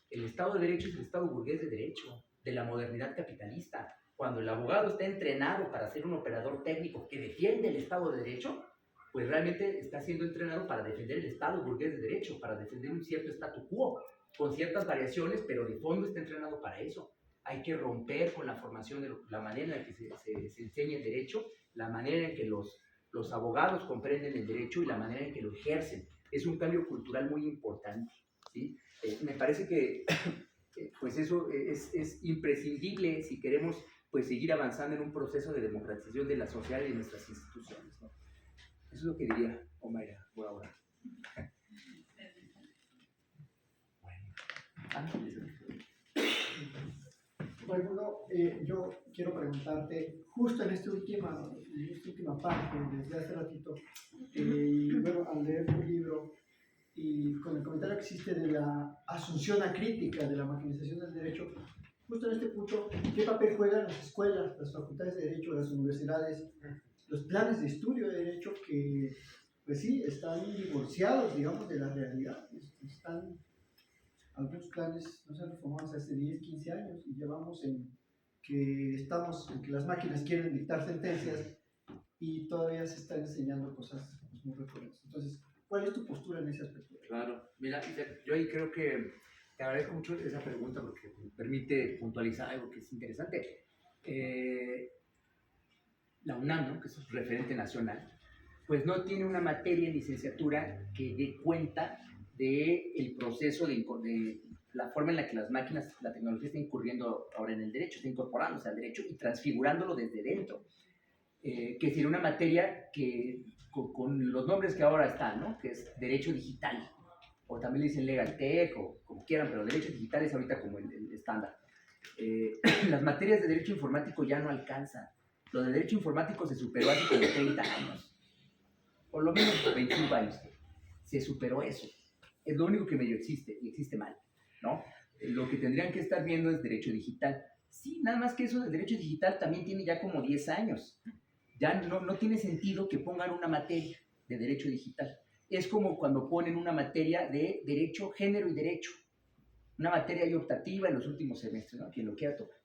El Estado de Derecho es el Estado burgués de derecho, de la modernidad capitalista. Cuando el abogado está entrenado para ser un operador técnico que defiende el Estado de Derecho, pues realmente está siendo entrenado para defender el Estado burgués de derecho, para defender un cierto statu quo, con ciertas variaciones, pero de fondo está entrenado para eso. Hay que romper con la formación de la manera en que se enseña el derecho, la manera en que los abogados comprenden el derecho y la manera en que lo ejercen. Es un cambio cultural muy importante, ¿sí? Me parece que pues eso es imprescindible si queremos, pues, seguir avanzando en un proceso de democratización de la sociedad y de nuestras instituciones, ¿no? Eso es lo que diría Omaira por ahora. Bueno, yo quiero preguntarte, justo en esta última parte, desde hace ratito, y bueno, al leer tu libro y con el comentario que existe de la asunción acrítica de la maquinización del derecho, justo en este punto, ¿qué papel juegan las escuelas, las facultades de derecho, las universidades, los planes de estudio de derecho que, pues sí, están divorciados, digamos, de la realidad? Algunos planes no se han reformado hace 10, 15 años y llevamos en que las máquinas quieren dictar sentencias y todavía se están enseñando cosas muy recurrentes. Entonces, ¿cuál es tu postura en ese aspecto? Claro, mira, yo ahí creo que te agradezco mucho esa pregunta porque me permite puntualizar algo que es interesante. La UNAM, ¿no?, que es un referente nacional, pues no tiene una materia en licenciatura que dé cuenta del proceso de la forma en la que las máquinas, la tecnología está incurriendo ahora en el derecho, está incorporándose al derecho y transfigurándolo desde dentro. Que sería una materia que, con los nombres que ahora están, ¿no?, que es derecho digital, o también le dicen legal tech, o como quieran, pero derecho digital es ahorita como el estándar. Las materias de derecho informático ya no alcanzan. Lo de derecho informático se superó hace como 30 años, por lo menos 25 años. Se superó eso. Es lo único que medio existe, y existe mal, ¿no? Lo que tendrían que estar viendo es derecho digital. Sí, nada más que eso del derecho digital también tiene ya como 10 años. Ya no tiene sentido que pongan una materia de derecho digital. Es como cuando ponen una materia de derecho, género y derecho. Una materia ahí optativa en los últimos semestres, ¿no?, quien lo quiera tocar.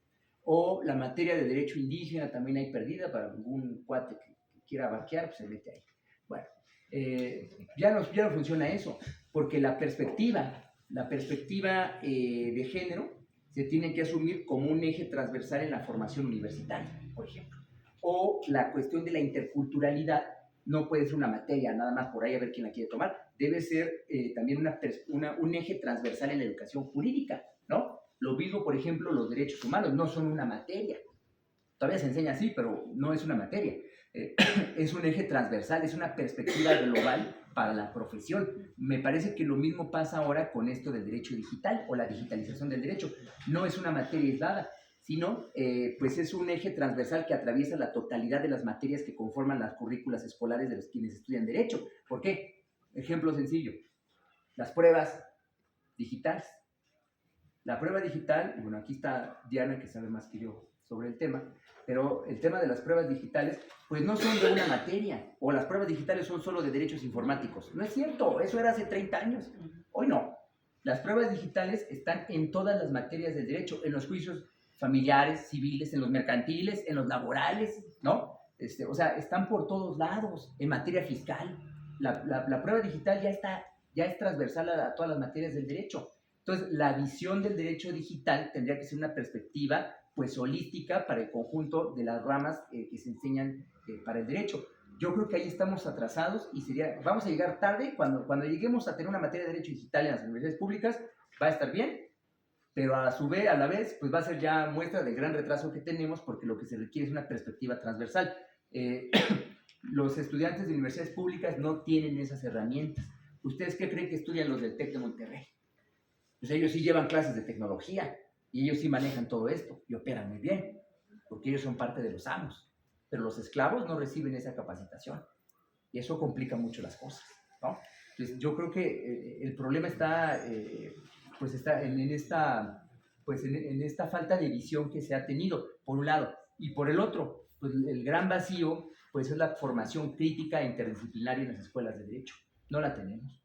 O la materia de derecho indígena también hay perdida para algún cuate que quiera abarquear, pues se mete ahí. Bueno, ya no funciona eso, porque la perspectiva de género se tiene que asumir como un eje transversal en la formación universitaria, por ejemplo. O la cuestión de la interculturalidad no puede ser una materia nada más por ahí a ver quién la quiere tomar, debe ser también un eje transversal en la educación jurídica, ¿no? Lo mismo, por ejemplo, los derechos humanos no son una materia. Todavía se enseña así, pero no es una materia. Es un eje transversal, es una perspectiva global para la profesión. Me parece que lo mismo pasa ahora con esto del derecho digital o la digitalización del derecho. No es una materia aislada, sino pues es un eje transversal que atraviesa la totalidad de las materias que conforman las currículas escolares de los quienes estudian derecho. ¿Por qué? Ejemplo sencillo. Las pruebas digitales. La prueba digital, y bueno, aquí está Diana que sabe más que yo sobre el tema, pero el tema de las pruebas digitales, pues no son de una materia, o las pruebas digitales son solo de derechos informáticos. No es cierto, eso era hace 30 años. Hoy no. Las pruebas digitales están en todas las materias del derecho, en los juicios familiares, civiles, en los mercantiles, en los laborales, ¿no? O sea, están por todos lados, en materia fiscal. La prueba digital ya es transversal a todas las materias del derecho. Entonces, la visión del derecho digital tendría que ser una perspectiva, pues, holística para el conjunto de las ramas que se enseñan para el derecho. Yo creo que ahí estamos atrasados y vamos a llegar tarde. Cuando lleguemos a tener una materia de derecho digital en las universidades públicas, va a estar bien, pero a la vez, pues va a ser ya muestra del gran retraso que tenemos, porque lo que se requiere es una perspectiva transversal. Los estudiantes de universidades públicas no tienen esas herramientas. ¿Ustedes qué creen que estudian los del TEC de Monterrey? Pues ellos sí llevan clases de tecnología y ellos sí manejan todo esto y operan muy bien, porque ellos son parte de los amos. Pero los esclavos no reciben esa capacitación y eso complica mucho las cosas, ¿no? Entonces yo creo que el problema está en esta falta de visión que se ha tenido, por un lado, y por el otro, pues el gran vacío pues es la formación crítica e interdisciplinaria en las escuelas de derecho. No la tenemos.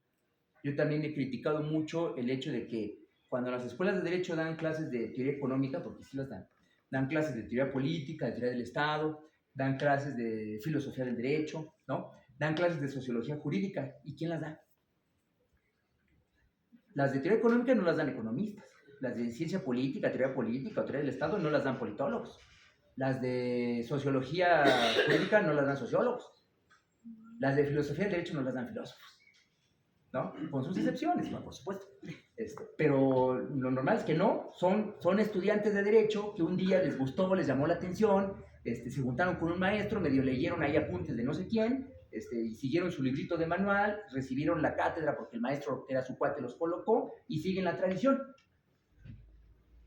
Yo también he criticado mucho el hecho de que cuando las escuelas de derecho dan clases de teoría económica, porque sí las dan clases de teoría política, de teoría del Estado, dan clases de filosofía del derecho, ¿no? Dan clases de sociología jurídica. ¿Y quién las da? Las de teoría económica no las dan economistas. Las de ciencia política, teoría política o teoría del Estado no las dan politólogos. Las de sociología jurídica no las dan sociólogos. Las de filosofía del derecho no las dan filósofos, ¿no? Con sus excepciones, por supuesto. Pero lo normal es que no. Son estudiantes de derecho que un día les gustó, les llamó la atención, se juntaron con un maestro, medio leyeron ahí apuntes de no sé quién, y siguieron su librito de manual, recibieron la cátedra porque el maestro era su cuate, los colocó y siguen la tradición.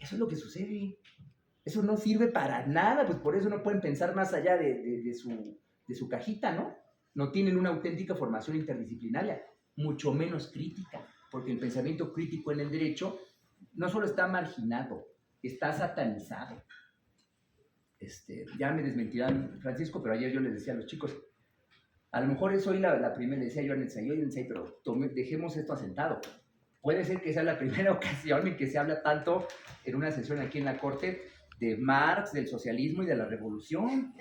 Eso es lo que sucede. Eso no sirve para nada, pues por eso no pueden pensar más allá de su cajita, ¿no? No tienen una auténtica formación interdisciplinaria, mucho menos crítica, porque el pensamiento crítico en el derecho no solo está marginado, está satanizado. Ya me desmentirán, Francisco, pero ayer yo les decía a los chicos, a lo mejor es hoy la primera, le decía yo en el ensayo, pero dejemos esto asentado. Puede ser que sea la primera ocasión en que se habla tanto en una sesión aquí en la Corte de Marx, del socialismo y de la revolución.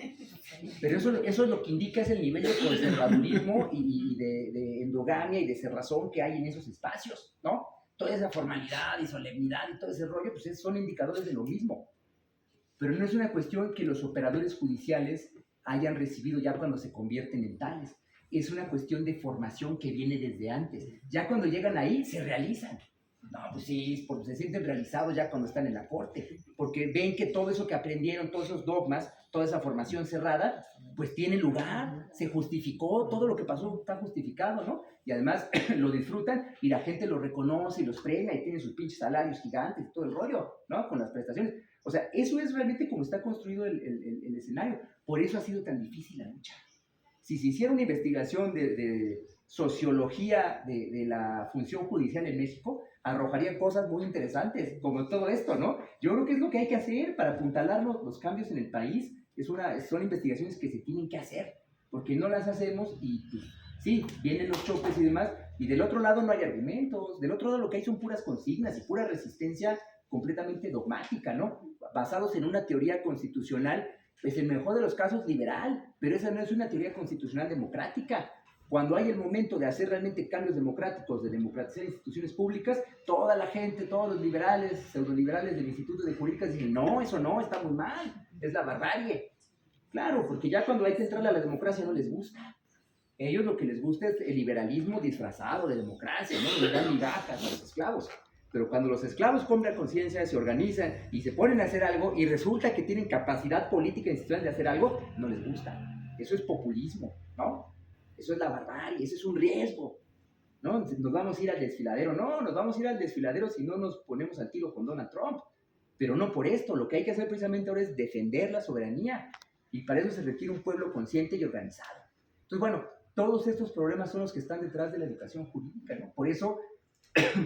Pero eso es lo que indica, es el nivel de conservadurismo y de endogamia y de cerrazón que hay en esos espacios, ¿no? Toda esa formalidad y solemnidad y todo ese rollo, pues son indicadores de lo mismo. Pero no es una cuestión que los operadores judiciales hayan recibido ya cuando se convierten en tales. Es una cuestión de formación que viene desde antes. Ya cuando llegan ahí, se realizan. No, pues sí, porque se sienten realizados ya cuando están en la corte, porque ven que todo eso que aprendieron, todos esos dogmas, toda esa formación cerrada, pues tiene lugar, se justificó, todo lo que pasó está justificado, ¿no? Y además lo disfrutan y la gente lo reconoce y los premia y tienen sus pinches salarios gigantes y todo el rollo, ¿no? Con las prestaciones. O sea, eso es realmente como está construido el escenario. Por eso ha sido tan difícil la lucha. Si se hiciera una investigación de sociología de la función judicial en México, arrojaría cosas muy interesantes, como todo esto, ¿no? Yo creo que es lo que hay que hacer para apuntalar los cambios en el país. Son investigaciones que se tienen que hacer, porque no las hacemos y pues, sí, vienen los choques y demás, y del otro lado no hay argumentos, del otro lado lo que hay son puras consignas y pura resistencia completamente dogmática, ¿no? Basados en una teoría constitucional, pues en el mejor de los casos liberal, pero esa no es una teoría constitucional democrática. Cuando hay el momento de hacer realmente cambios democráticos, de democratizar instituciones públicas, toda la gente, todos los liberales, pseudoliberales del Instituto de Jurídicas dicen, no, eso no, está muy mal, es la barbarie. Claro, porque ya cuando hay que entrarle a la democracia no les gusta. A ellos lo que les gusta es el liberalismo disfrazado de democracia, ¿no? Le dan migajas a los esclavos. Pero cuando los esclavos cobran conciencia, se organizan y se ponen a hacer algo y resulta que tienen capacidad política e institucional de hacer algo, no les gusta. Eso es populismo, ¿no? Eso es la barbarie, eso es un riesgo, ¿no? Nos vamos a ir al desfiladero. No, nos vamos a ir al desfiladero si no nos ponemos al tiro con Donald Trump. Pero no por esto. Lo que hay que hacer precisamente ahora es defender la soberanía. Y para eso se requiere un pueblo consciente y organizado. Entonces, bueno, todos estos problemas son los que están detrás de la educación jurídica, ¿no? Por eso,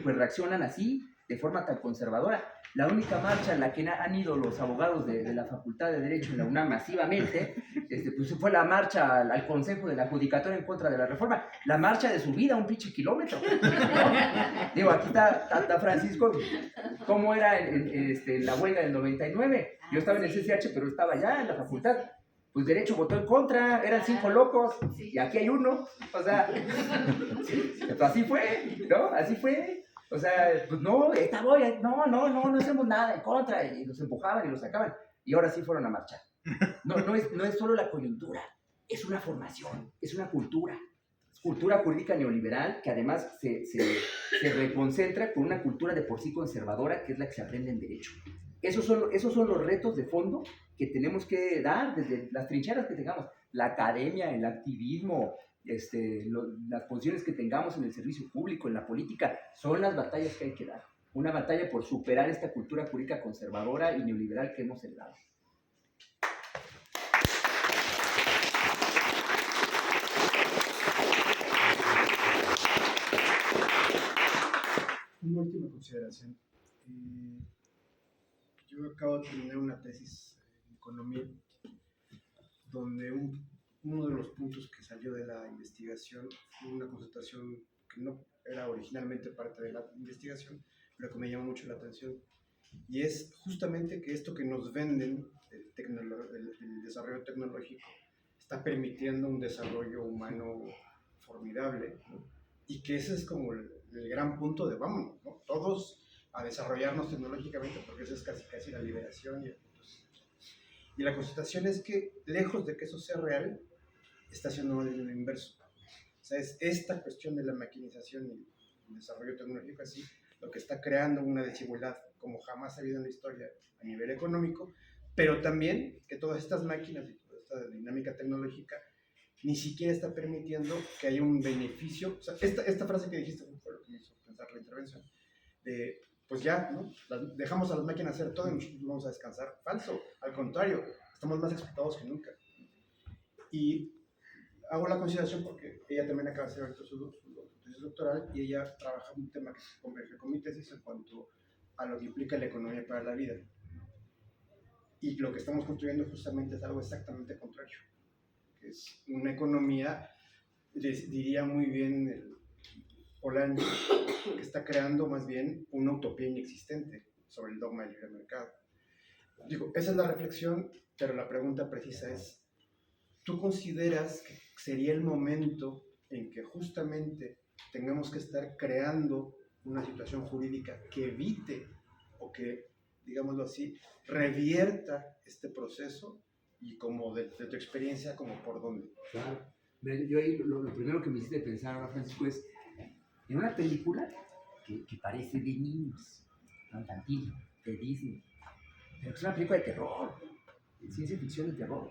pues reaccionan así. de forma tan conservadora. La única marcha en la que han ido los abogados de la Facultad de Derecho en la UNAM masivamente, pues fue la marcha al Consejo de la Judicatura en contra de la reforma, la marcha de su vida, un pinche kilómetro, ¿no? Digo, aquí está Francisco, ¿cómo era en la huelga del 99? Yo estaba en el CCH, pero estaba ya en la facultad. Pues Derecho votó en contra, eran 5 locos, y aquí hay uno, o sea, pues así fue, ¿no? Así fue. O sea, pues no, no hacemos nada en contra, y los empujaban y los sacaban, y ahora sí fueron a marchar. No es solo la coyuntura, es una formación, es una cultura jurídica neoliberal que además se reconcentra con una cultura de por sí conservadora, que es la que se aprende en Derecho. Esos son los retos de fondo que tenemos que dar desde las trincheras que tengamos, la academia, el activismo, las posiciones que tengamos en el servicio público, en la política, son las batallas que hay que dar. Una batalla por superar esta cultura jurídica conservadora y neoliberal que hemos heredado. Una última consideración. Yo acabo de terminar una tesis en economía donde uno de los puntos que salió de la investigación fue una constatación que no era originalmente parte de la investigación, pero que me llamó mucho la atención, y es justamente que esto que nos venden, el desarrollo tecnológico, está permitiendo un desarrollo humano formidable, ¿no? Y que ese es como el gran punto de vámonos, ¿no? Todos a desarrollarnos tecnológicamente, porque eso es casi la liberación. Y la constatación es que, lejos de que eso sea real, está haciendo más bien lo inverso. O sea, es esta cuestión de la maquinización y el desarrollo tecnológico así lo que está creando una desigualdad como jamás ha habido en la historia a nivel económico, pero también que todas estas máquinas y toda esta dinámica tecnológica ni siquiera está permitiendo que haya un beneficio. O sea, esta frase que dijiste fue lo que me hizo pensar la intervención, de pues ya, ¿no? Dejamos a las máquinas hacer todo y nosotros vamos a descansar. Falso, al contrario, estamos más explotados que nunca. Y hago la consideración porque ella también acaba de hacer ahorita su tesis doctoral, y ella trabaja un tema que se converge con mi tesis en cuanto a lo que implica la economía para la vida. Y lo que estamos construyendo justamente es algo exactamente contrario, que es una economía, diría muy bien Polanyi, que está creando más bien una utopía inexistente sobre el dogma del libre mercado. Digo, esa es la reflexión, pero la pregunta precisa es, ¿tú consideras que sería el momento en que justamente tengamos que estar creando una situación jurídica que evite o que, digámoslo así, revierta este proceso? Y como de tu experiencia, como por dónde. Claro. Yo ahí lo primero que me hiciste pensar ahora, Francisco, es en una película que parece de niños, ¿no? Infantil, de Disney, pero es una película de terror, de ciencia ficción y terror.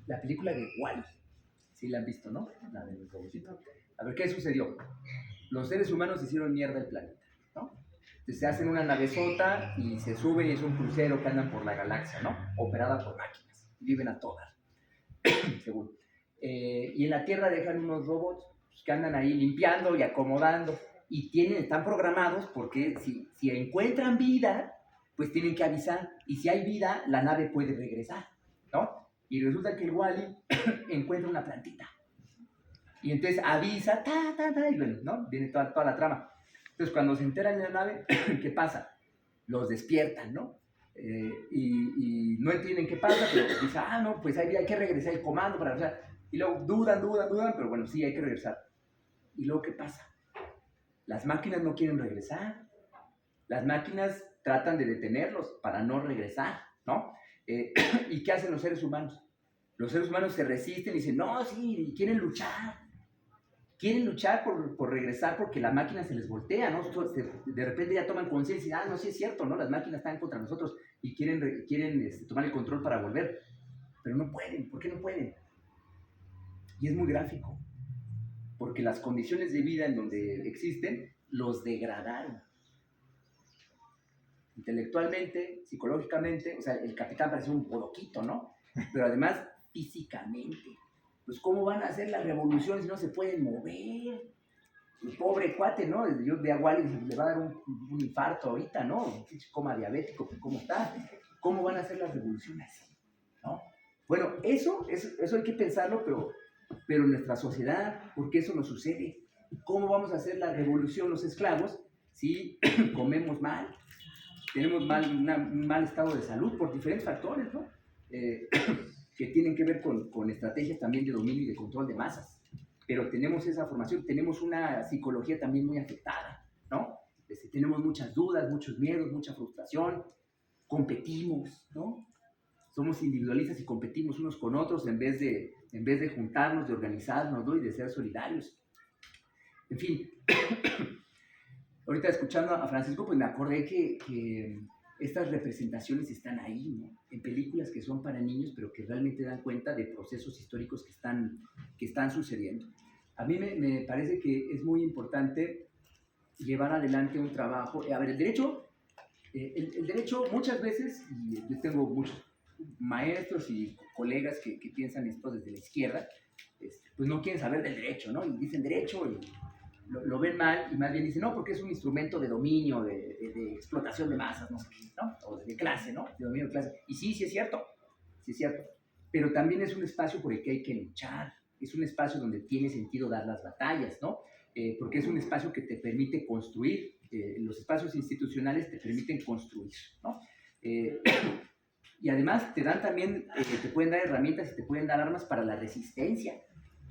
La película de Wall-E, sí la han visto, ¿no? La de los robotitos. A ver, ¿qué sucedió? Los seres humanos hicieron mierda el planeta, ¿no? Entonces se hacen una navezota y se suben y es un crucero que andan por la galaxia, ¿no? Operada por máquinas. Viven a todas, según. Y en la Tierra dejan unos robots que andan ahí limpiando y acomodando, y están programados porque si encuentran vida, pues tienen que avisar, y si hay vida, la nave puede regresar, ¿no? Y resulta que el Wall-E encuentra una plantita, y entonces avisa, y bueno, ¿no? Viene toda la trama. Entonces cuando se enteran en la nave, ¿qué pasa? Los despiertan, ¿no? Y no entienden qué pasa, pero dicen, no, pues hay que regresar el comando para regresar. Y luego dudan, pero bueno, sí, hay que regresar. ¿Y luego qué pasa? Las máquinas no quieren regresar. Las máquinas tratan de detenerlos para no regresar, ¿no? ¿Y qué hacen los seres humanos? Los seres humanos se resisten y dicen, no, sí, quieren luchar. Quieren luchar por regresar porque la máquina se les voltea, ¿no? De repente ya toman conciencia y no, sí es cierto, ¿no? Las máquinas están contra nosotros y quieren tomar el control para volver. Pero no pueden. ¿Por qué no pueden? Y es muy gráfico, porque las condiciones de vida en donde existen los degradaron. Intelectualmente, psicológicamente, o sea, el capitán parece un bodoquito, ¿no? Pero además, físicamente. Pues, ¿cómo van a hacer la revolución si no se pueden mover? el pobre cuate, ¿no? Yo de Wall le va a dar un infarto ahorita, ¿no? Un coma diabético, ¿cómo está? ¿Cómo van a ser las revoluciones? ¿No? Bueno, eso hay que pensarlo, pero en nuestra sociedad, ¿por qué eso nos sucede? ¿Cómo vamos a hacer la revolución los esclavos si comemos mal? Tenemos un mal estado de salud por diferentes factores, ¿no? Que tienen que ver con estrategias también de dominio y de control de masas. Pero tenemos esa formación, tenemos una psicología también muy afectada, ¿no? Tenemos muchas dudas, muchos miedos, mucha frustración, competimos, ¿no? Somos individualistas y competimos unos con otros en vez de juntarnos, de organizarnos, ¿no? Y de ser solidarios. En fin, ahorita escuchando a Francisco, pues me acordé que estas representaciones están ahí, ¿no? En películas que son para niños, pero que realmente dan cuenta de procesos históricos que están sucediendo. A mí me parece que es muy importante llevar adelante un trabajo. A ver, el derecho muchas veces, y yo tengo muchos maestros y colegas que piensan esto desde la izquierda, pues no quieren saber del derecho, ¿no? Y dicen derecho y lo ven mal, y más bien dicen, no, porque es un instrumento de dominio, de explotación de masas, no sé qué, ¿no? O de clase, ¿no? De dominio de clase. Y sí es cierto, pero también es un espacio por el que hay que luchar, es un espacio donde tiene sentido dar las batallas, ¿no? Porque es un espacio que te permite construir, los espacios institucionales te permiten construir, ¿no? Y además te dan también, te pueden dar herramientas y te pueden dar armas para la resistencia.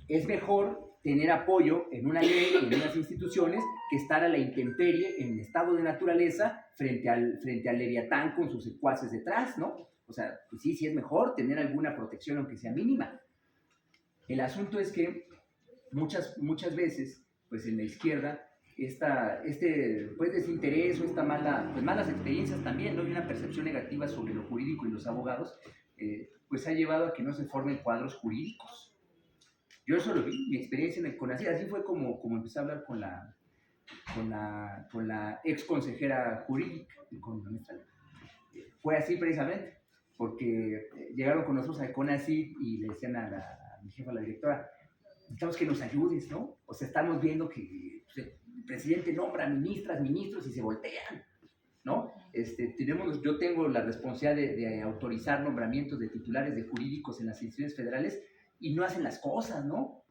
Es mejor tener apoyo en una ley, en unas instituciones, que estar a la intemperie, en estado de naturaleza, frente al Leviatán con sus secuaces detrás, ¿no? O sea, pues sí es mejor tener alguna protección, aunque sea mínima. El asunto es que muchas veces, pues en la izquierda, pues desinterés o malas experiencias también, ¿no? Y una percepción negativa sobre lo jurídico y los abogados, pues ha llevado a que no se formen cuadros jurídicos. Yo eso lo vi, mi experiencia en el CONACYT, así fue como empecé a hablar con la ex consejera jurídica, con la maestra. Fue así precisamente, porque llegaron con nosotros al CONACYT y le decían a mi jefa, la directora, necesitamos que nos ayudes, ¿no? O sea, estamos viendo que el presidente nombra ministros y se voltean, ¿no? Yo tengo la responsabilidad de autorizar nombramientos de titulares de jurídicos en las instituciones federales y no hacen las cosas, ¿no?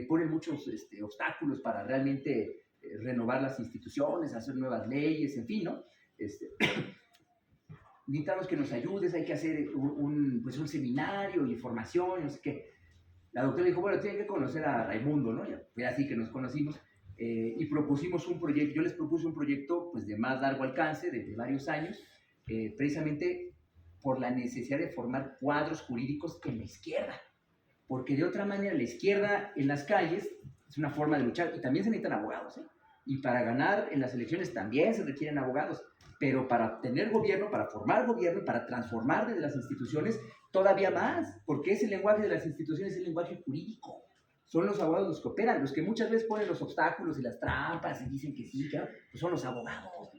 Ponen muchos obstáculos para realmente renovar las instituciones, hacer nuevas leyes, en fin, ¿no? Necesitamos que nos ayudes, hay que hacer un seminario y formación, no sé qué. La doctora dijo, bueno, tienen que conocer a Raimundo, ¿no? Ya fue así que nos conocimos y propusimos un proyecto. Yo les propuse un proyecto pues, de más largo alcance, de varios años, precisamente por la necesidad de formar cuadros jurídicos en la izquierda. Porque de otra manera la izquierda en las calles es una forma de luchar y también se necesitan abogados, ¿eh? Y para ganar en las elecciones también se requieren abogados, pero para tener gobierno, para formar gobierno, para transformar desde las instituciones, todavía más, porque ese lenguaje de las instituciones es el lenguaje jurídico. Son los abogados los que operan, los que muchas veces ponen los obstáculos y las trampas y dicen que sí, claro, pues son los abogados.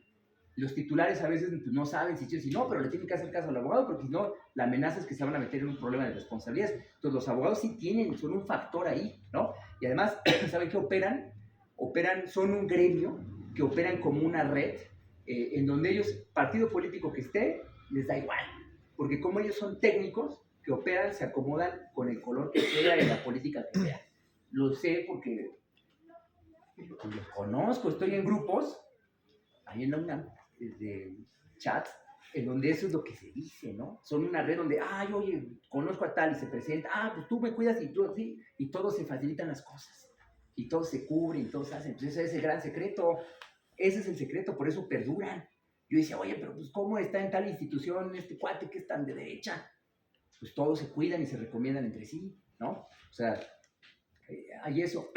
Los titulares a veces pues, no saben si sí o si no, pero le tienen que hacer caso al abogado porque si no, la amenaza es que se van a meter en un problema de responsabilidades. Entonces los abogados sí son un factor ahí, ¿no? Y además, ¿saben qué operan? Son un gremio que operan como una red en donde ellos, partido político que esté, les da igual. Porque como ellos son técnicos que operan, se acomodan con el color que sea en la política que sea. Lo sé porque los conozco, estoy en grupos, ahí en la UNAM, de chat, en donde eso es lo que se dice, ¿no? Son una red donde, oye, conozco a tal y se presenta, pues tú me cuidas y tú así, y todos se facilitan las cosas, y todos se cubren, y todos hacen, pues ese es el gran secreto, ese es el secreto, por eso perduran. Yo decía, oye, pero pues ¿cómo está en tal institución este cuate que es tan de derecha? Pues todos se cuidan y se recomiendan entre sí, ¿no? O sea, hay eso.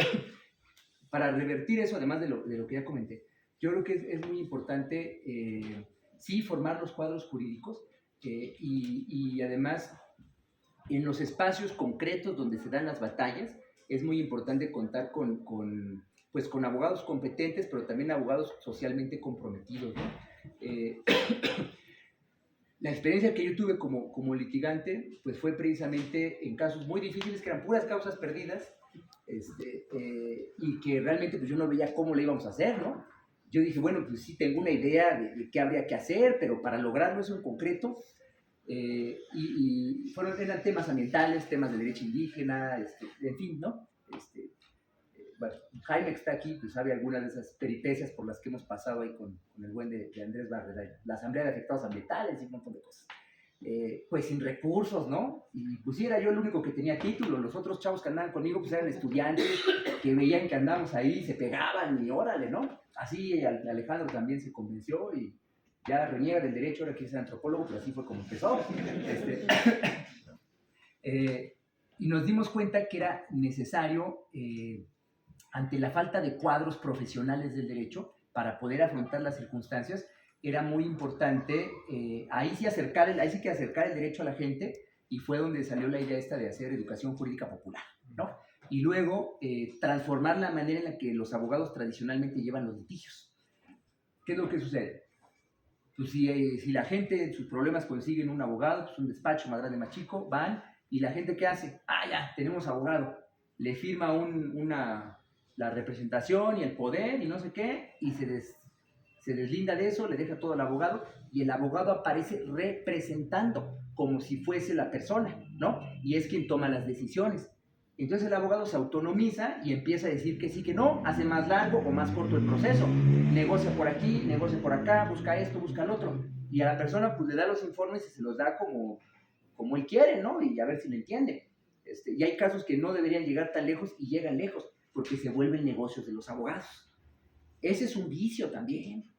Para revertir eso, además de lo que ya comenté, yo creo que es muy importante, sí, formar los cuadros jurídicos y además en los espacios concretos donde se dan las batallas, es muy importante contar con abogados competentes, pero también abogados socialmente comprometidos, ¿no? La experiencia que yo tuve como litigante, pues fue precisamente en casos muy difíciles, que eran puras causas perdidas, y que realmente pues yo no veía cómo lo íbamos a hacer, ¿no? Yo dije, bueno, pues sí tengo una idea de qué habría que hacer, pero para lograrlo eso en concreto, eran temas ambientales, temas de derecho indígena, en fin, ¿no? Bueno, Jaime que está aquí, pues sabe algunas de esas peripecias por las que hemos pasado ahí con el buen de Andrés Barrera, la Asamblea de Afectados Ambientales y un montón de cosas. Pues sin recursos, ¿no? Y pues era yo el único que tenía título, los otros chavos que andaban conmigo pues eran estudiantes que veían que andábamos ahí, se pegaban y órale, ¿no? Así Alejandro también se convenció y ya reniega del derecho, ahora quiere ser antropólogo, pero así fue como empezó. Y nos dimos cuenta que era necesario, ante la falta de cuadros profesionales del derecho, para poder afrontar las circunstancias, era muy importante, ahí sí que acercar el derecho a la gente, y fue donde salió la idea esta de hacer educación jurídica popular, ¿no? Y luego transformar la manera en la que los abogados tradicionalmente llevan los litigios. ¿Qué es lo que sucede? Pues si la gente en sus problemas consiguen un abogado, pues un despacho más grande, más chico, van, y la gente ¿qué hace? Ah, ya, tenemos abogado. Le firma la representación y el poder y no sé qué, y se deslinda de eso, le deja todo al abogado, y el abogado aparece representando como si fuese la persona, ¿no? Y es quien toma las decisiones. Entonces el abogado se autonomiza y empieza a decir que sí, que no, hace más largo o más corto el proceso, negocia por aquí, negocia por acá, busca esto, busca el otro, y a la persona pues le da los informes y se los da como él quiere, ¿no? Y a ver si le entiende. Y hay casos que no deberían llegar tan lejos y llegan lejos, porque se vuelven negocios de los abogados. Ese es un vicio también.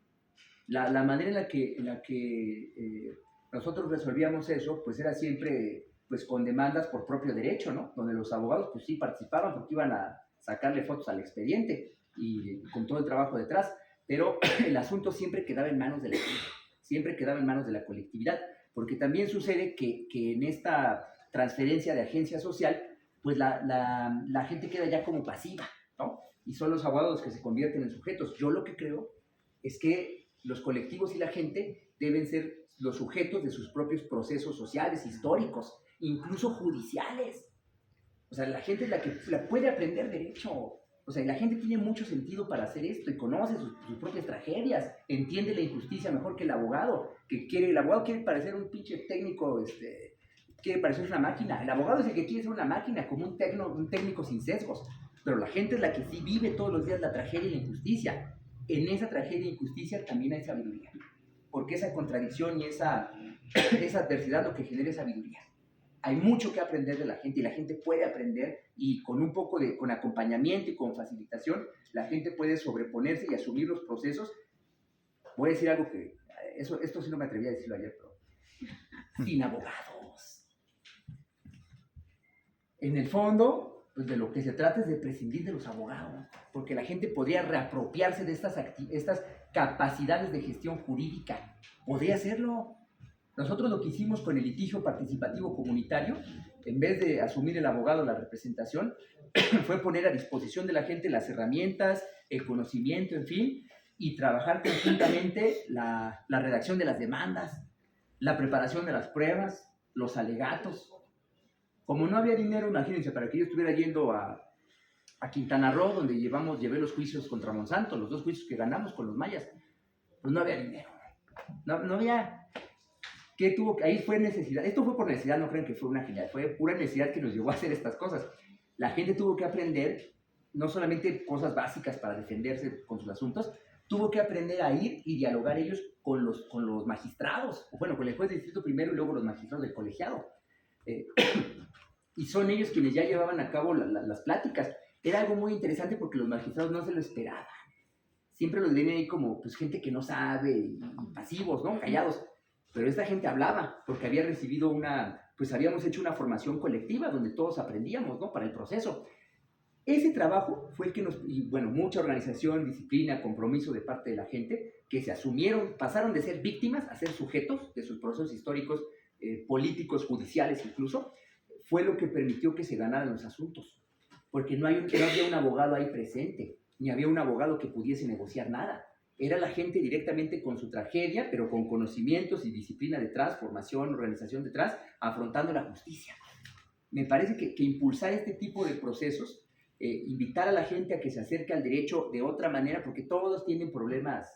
La manera en la que nosotros resolvíamos eso, pues era siempre pues con demandas por propio derecho, ¿no? Donde los abogados pues sí participaban porque iban a sacarle fotos al expediente y con todo el trabajo detrás, pero el asunto siempre quedaba en manos de la gente, siempre quedaba en manos de la colectividad, porque también sucede que en esta transferencia de agencia social, pues la gente queda ya como pasiva, ¿no? Y son los abogados los que se convierten en sujetos. Yo lo que creo es que los colectivos y la gente deben ser los sujetos de sus propios procesos sociales, históricos, incluso judiciales. O sea, la gente es la que puede aprender derecho. O sea, la gente tiene mucho sentido para hacer esto y conoce sus propias tragedias, entiende la injusticia mejor que el abogado, el abogado quiere parecer un pinche técnico, quiere parecer una máquina. El abogado es el que quiere ser una máquina, como un técnico sin sesgos. Pero la gente es la que sí vive todos los días la tragedia y la injusticia. En esa tragedia e injusticia también hay sabiduría, porque esa contradicción y esa adversidad lo que genera es sabiduría. Hay mucho que aprender de la gente y la gente puede aprender, y con un poco con acompañamiento y con facilitación, la gente puede sobreponerse y asumir los procesos. Voy a decir algo que, esto sí no me atreví a decirlo ayer, pero sin abogados. En el fondo, pues de lo que se trata es de prescindir de los abogados, porque la gente podría reapropiarse de estas capacidades de gestión jurídica. Podría hacerlo. Nosotros lo que hicimos con el litigio participativo comunitario, en vez de asumir el abogado la representación, fue poner a disposición de la gente las herramientas, el conocimiento, en fin, y trabajar conjuntamente la redacción de las demandas, la preparación de las pruebas, los alegatos. Como no había dinero, imagínense, para que yo estuviera yendo a Quintana Roo, donde llevé los juicios contra Monsanto, los 2 juicios que ganamos con los mayas, pues no había dinero. No había... Ahí fue necesidad. Esto fue por necesidad, no crean que fue una genialidad, fue pura necesidad que nos llevó a hacer estas cosas. La gente tuvo que aprender, no solamente cosas básicas para defenderse con sus asuntos, tuvo que aprender a ir y dialogar ellos con los magistrados, bueno, con el juez de distrito primero y luego los magistrados del colegiado. Y son ellos quienes ya llevaban a cabo las pláticas. Era algo muy interesante porque los magistrados no se lo esperaban. Siempre los ven ahí como pues, gente que no sabe, y pasivos, ¿no? Callados. Pero esta gente hablaba porque había recibido habíamos hecho una formación colectiva donde todos aprendíamos, ¿no? Para el proceso. Ese trabajo fue el que mucha organización, disciplina, compromiso de parte de la gente, que se asumieron, pasaron de ser víctimas a ser sujetos de sus procesos históricos, políticos, judiciales incluso, fue lo que permitió que se ganaran los asuntos. Porque no había un abogado ahí presente, ni había un abogado que pudiese negociar nada. Era la gente directamente con su tragedia, pero con conocimientos y disciplina detrás, formación, organización detrás, afrontando la justicia. Me parece que impulsar este tipo de procesos invitar a la gente a que se acerque al derecho de otra manera, porque todos tienen problemas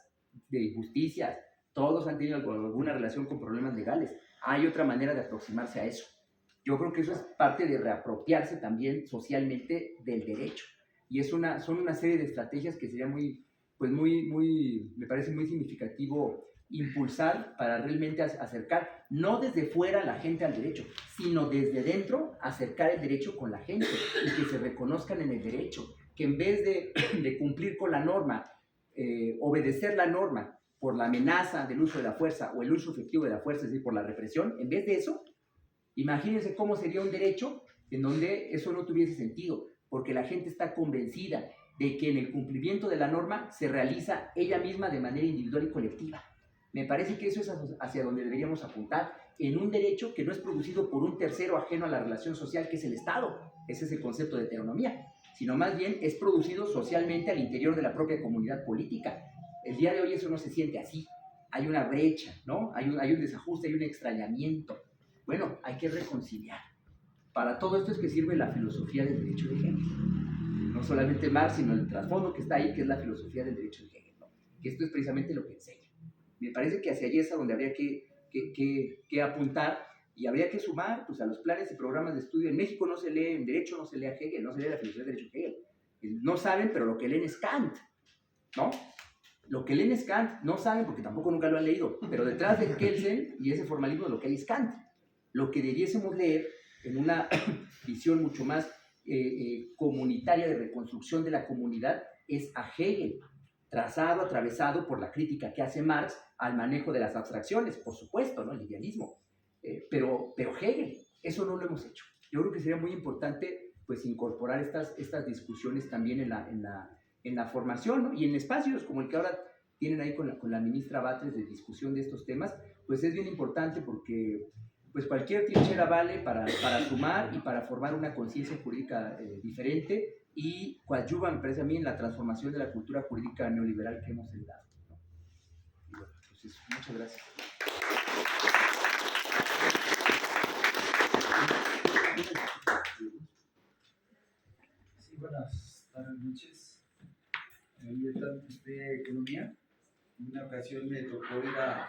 de injusticias, todos han tenido alguna relación con problemas legales. Hay otra manera de aproximarse a eso. Yo creo que eso es parte de reapropiarse también socialmente del derecho. Y son una serie de estrategias que sería me parece muy significativo impulsar para realmente acercar, no desde fuera la gente al derecho, sino desde dentro acercar el derecho con la gente y que se reconozcan en el derecho, que en vez de cumplir con la norma, obedecer la norma por la amenaza del uso de la fuerza o el uso efectivo de la fuerza, es decir, por la represión, en vez de eso, imagínense cómo sería un derecho en donde eso no tuviese sentido, porque la gente está convencida de que en el cumplimiento de la norma se realiza ella misma de manera individual y colectiva. Me parece que eso es hacia donde deberíamos apuntar, en un derecho que no es producido por un tercero ajeno a la relación social, que es el Estado. Ese es el concepto de heteronomía, sino más bien es producido socialmente al interior de la propia comunidad política. El día de hoy eso no se siente así. Hay una brecha, ¿no? Hay un desajuste, hay un extrañamiento. Bueno, hay que reconciliar. Para todo esto es que sirve la filosofía del derecho de Hegel. No solamente Marx, sino el trasfondo que está ahí, que es la filosofía del derecho de Hegel, ¿no? Que esto es precisamente lo que enseña. Me parece que hacia allí es a donde habría que apuntar y habría que sumar pues, a los planes y programas de estudio. En México no se lee en derecho, no se lee a Hegel, no se lee la filosofía del derecho de Hegel. No saben, pero lo que leen es Kant, ¿no? Lo que leen es Kant, no saben porque tampoco nunca lo han leído, pero detrás de Kelsen y ese formalismo lo que hay es Kant. Lo que debiésemos leer en una visión mucho más comunitaria de reconstrucción de la comunidad es a Hegel, trazado, atravesado por la crítica que hace Marx al manejo de las abstracciones, por supuesto, ¿no? El idealismo. Pero Hegel, eso no lo hemos hecho. Yo creo que sería muy importante pues, incorporar estas discusiones también en la formación, ¿no? Y en espacios como el que ahora tienen ahí con la ministra Batres de discusión de estos temas, pues es bien importante porque pues cualquier trinchera vale para sumar y para formar una conciencia jurídica diferente y coadyuva, me parece a mí, en la transformación de la cultura jurídica neoliberal que hemos heredado, ¿no? Y bueno, pues eso, muchas gracias. Sí, buenas noches. Yo estudié economía. En una ocasión me tocó ir a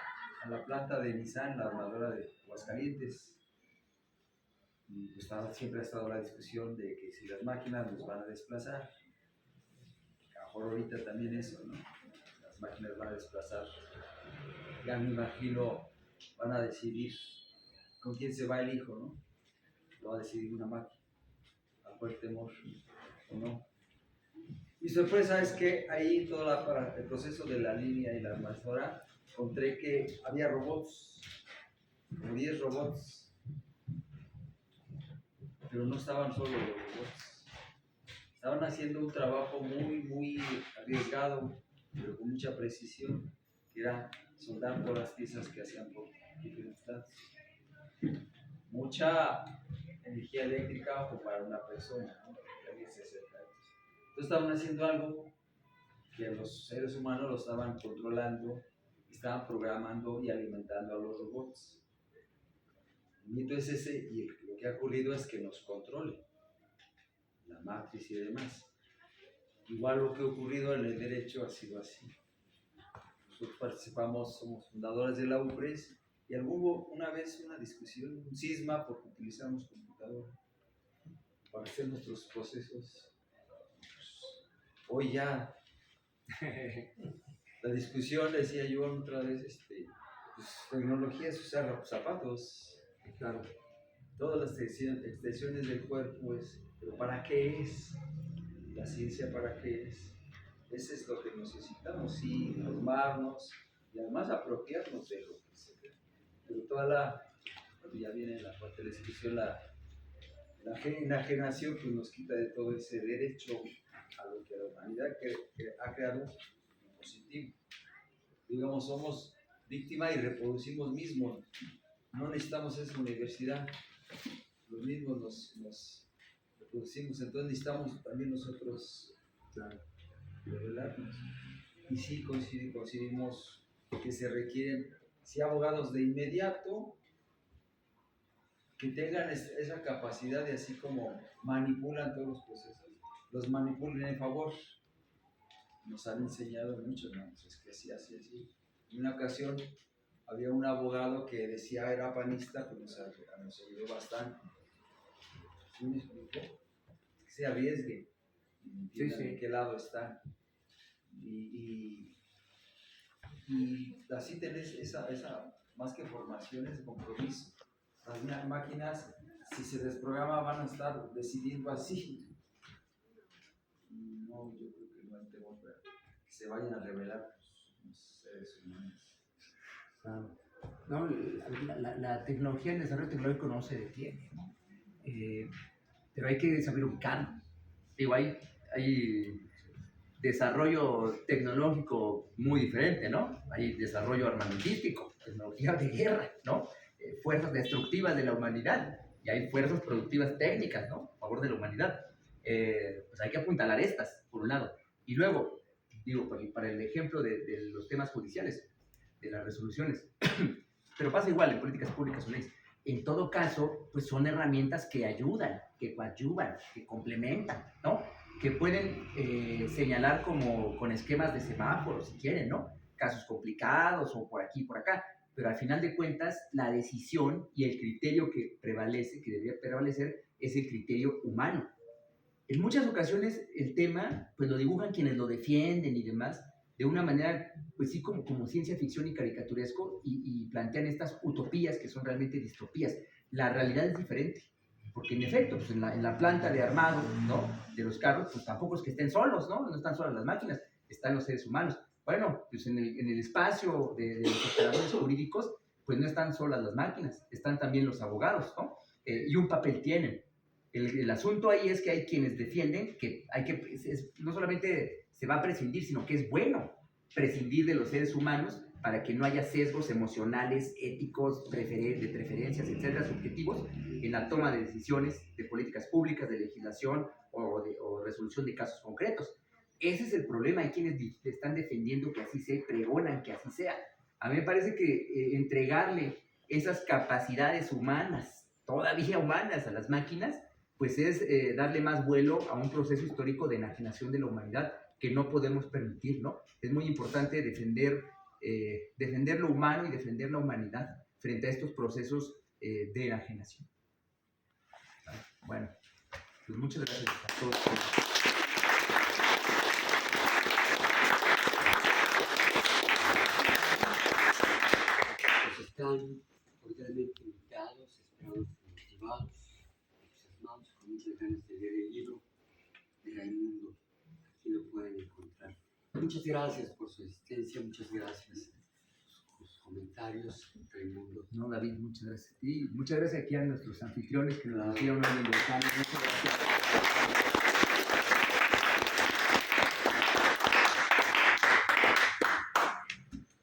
la planta de Nissan, la armadora de Aguascalientes. Y pues siempre ha estado la discusión de que si las máquinas nos van a desplazar. A lo mejor ahorita también eso, ¿no? Las máquinas van a desplazar. Ya me imagino, van a decidir con quién se va el hijo, ¿no? Lo va a decidir una máquina. A cuál temor o no. Mi sorpresa es que ahí todo el proceso de la línea y la armadora encontré que había robots, como 10 robots, pero no estaban solo los robots. Estaban haciendo un trabajo muy arriesgado, pero con mucha precisión, que era soldar todas las piezas que hacían por diferentes lados. Mucha energía eléctrica o para una persona, ¿no? Entonces estaban haciendo algo que los seres humanos lo estaban controlando, estaban programando y alimentando a los robots. El mito es ese, y lo que ha ocurrido es que nos controle la matriz y demás. Igual lo que ha ocurrido en el derecho ha sido así. Nosotros participamos, somos fundadores de la UPRES, y hubo una vez una discusión, un cisma, porque utilizamos computadora para hacer nuestros procesos. Hoy ya la discusión, decía yo otra vez, pues, tecnología es usar zapatos, claro, todas las extensiones del cuerpo pero ¿para qué es? La ciencia, ¿para qué es? Ese es lo que necesitamos, sí, formarnos y además apropiarnos de lo que se ve. Pero ya viene la parte de la discusión, la enajenación que nos quita de todo ese derecho a lo que la humanidad que ha creado en positivo. Digamos, somos víctima y reproducimos mismos. No necesitamos esa universidad. Los mismos nos reproducimos. Entonces necesitamos también nosotros revelarnos. Y sí coincidimos que se requieren, sí, abogados de inmediato que tengan esa capacidad de así como manipulan todos los procesos, los manipulen en favor. Nos han enseñado mucho, ¿no? Es que así. En una ocasión había un abogado que decía era panista, pues nos ayudó bastante. ¿Sí me explico? Que se arriesgue y entiendan en qué lado están. Y así tenés esa, más que formación, es compromiso. Las máquinas, si se desprograman, van a estar decidiendo así. No, yo creo que no hay temor para que se vayan a revelar los seres humanos. No, la tecnología, el desarrollo tecnológico no se detiene, ¿no? Pero hay que saber ubicarlo. Digo, hay desarrollo tecnológico muy diferente, ¿no? Hay desarrollo armamentístico, tecnología de guerra, ¿no? Fuerzas destructivas de la humanidad, y hay fuerzas productivas técnicas, ¿no? A favor de la humanidad. Pues hay que apuntalar estas, por un lado. Y luego, digo, para el ejemplo de los temas judiciales, de las resoluciones, pero pasa igual en políticas públicas o leyes. En todo caso, pues son herramientas que ayudan, que coadyuvan, que complementan, ¿no? Que pueden señalar como con esquemas de semáforos, si quieren, ¿no? Casos complicados o por aquí y por acá, pero al final de cuentas, la decisión y el criterio que prevalece, que debería prevalecer, es el criterio humano. En muchas ocasiones el tema, pues lo dibujan quienes lo defienden y demás, de una manera, pues sí, como ciencia ficción y caricaturesco, y plantean estas utopías que son realmente distopías. La realidad es diferente, porque en efecto, pues en la planta de armado, ¿no?, de los carros, pues tampoco es que estén solos, ¿no? No están solas las máquinas, están los seres humanos. Bueno, pues en el espacio de los operadores jurídicos, pues no están solas las máquinas, están también los abogados, ¿no? Y un papel tienen. El asunto ahí es que hay quienes defienden que no solamente se va a prescindir, sino que es bueno prescindir de los seres humanos para que no haya sesgos emocionales, éticos, de preferencias, etcétera, subjetivos, en la toma de decisiones de políticas públicas, de legislación o resolución de casos concretos. Ese es el problema. Hay quienes están defendiendo que así sea y pregonan que así sea. A mí me parece que entregarle esas capacidades humanas, todavía humanas, a las máquinas, pues es darle más vuelo a un proceso histórico de enajenación de la humanidad que no podemos permitir, ¿no? Es muy importante defender lo humano y defender la humanidad frente a estos procesos de enajenación. Bueno, pues muchas gracias a todos. Pues están cordialmente invitados, esperados y motivados, entusiasmados, con muchas ganas de leer el libro de Raimundo. Aquí lo pueden encontrar. Muchas gracias por su asistencia, muchas gracias por sus comentarios, Raimundo. No, David, muchas gracias. Y muchas gracias aquí a nuestros anfitriones que nos recibieron hoy en Volcán. Muchas gracias.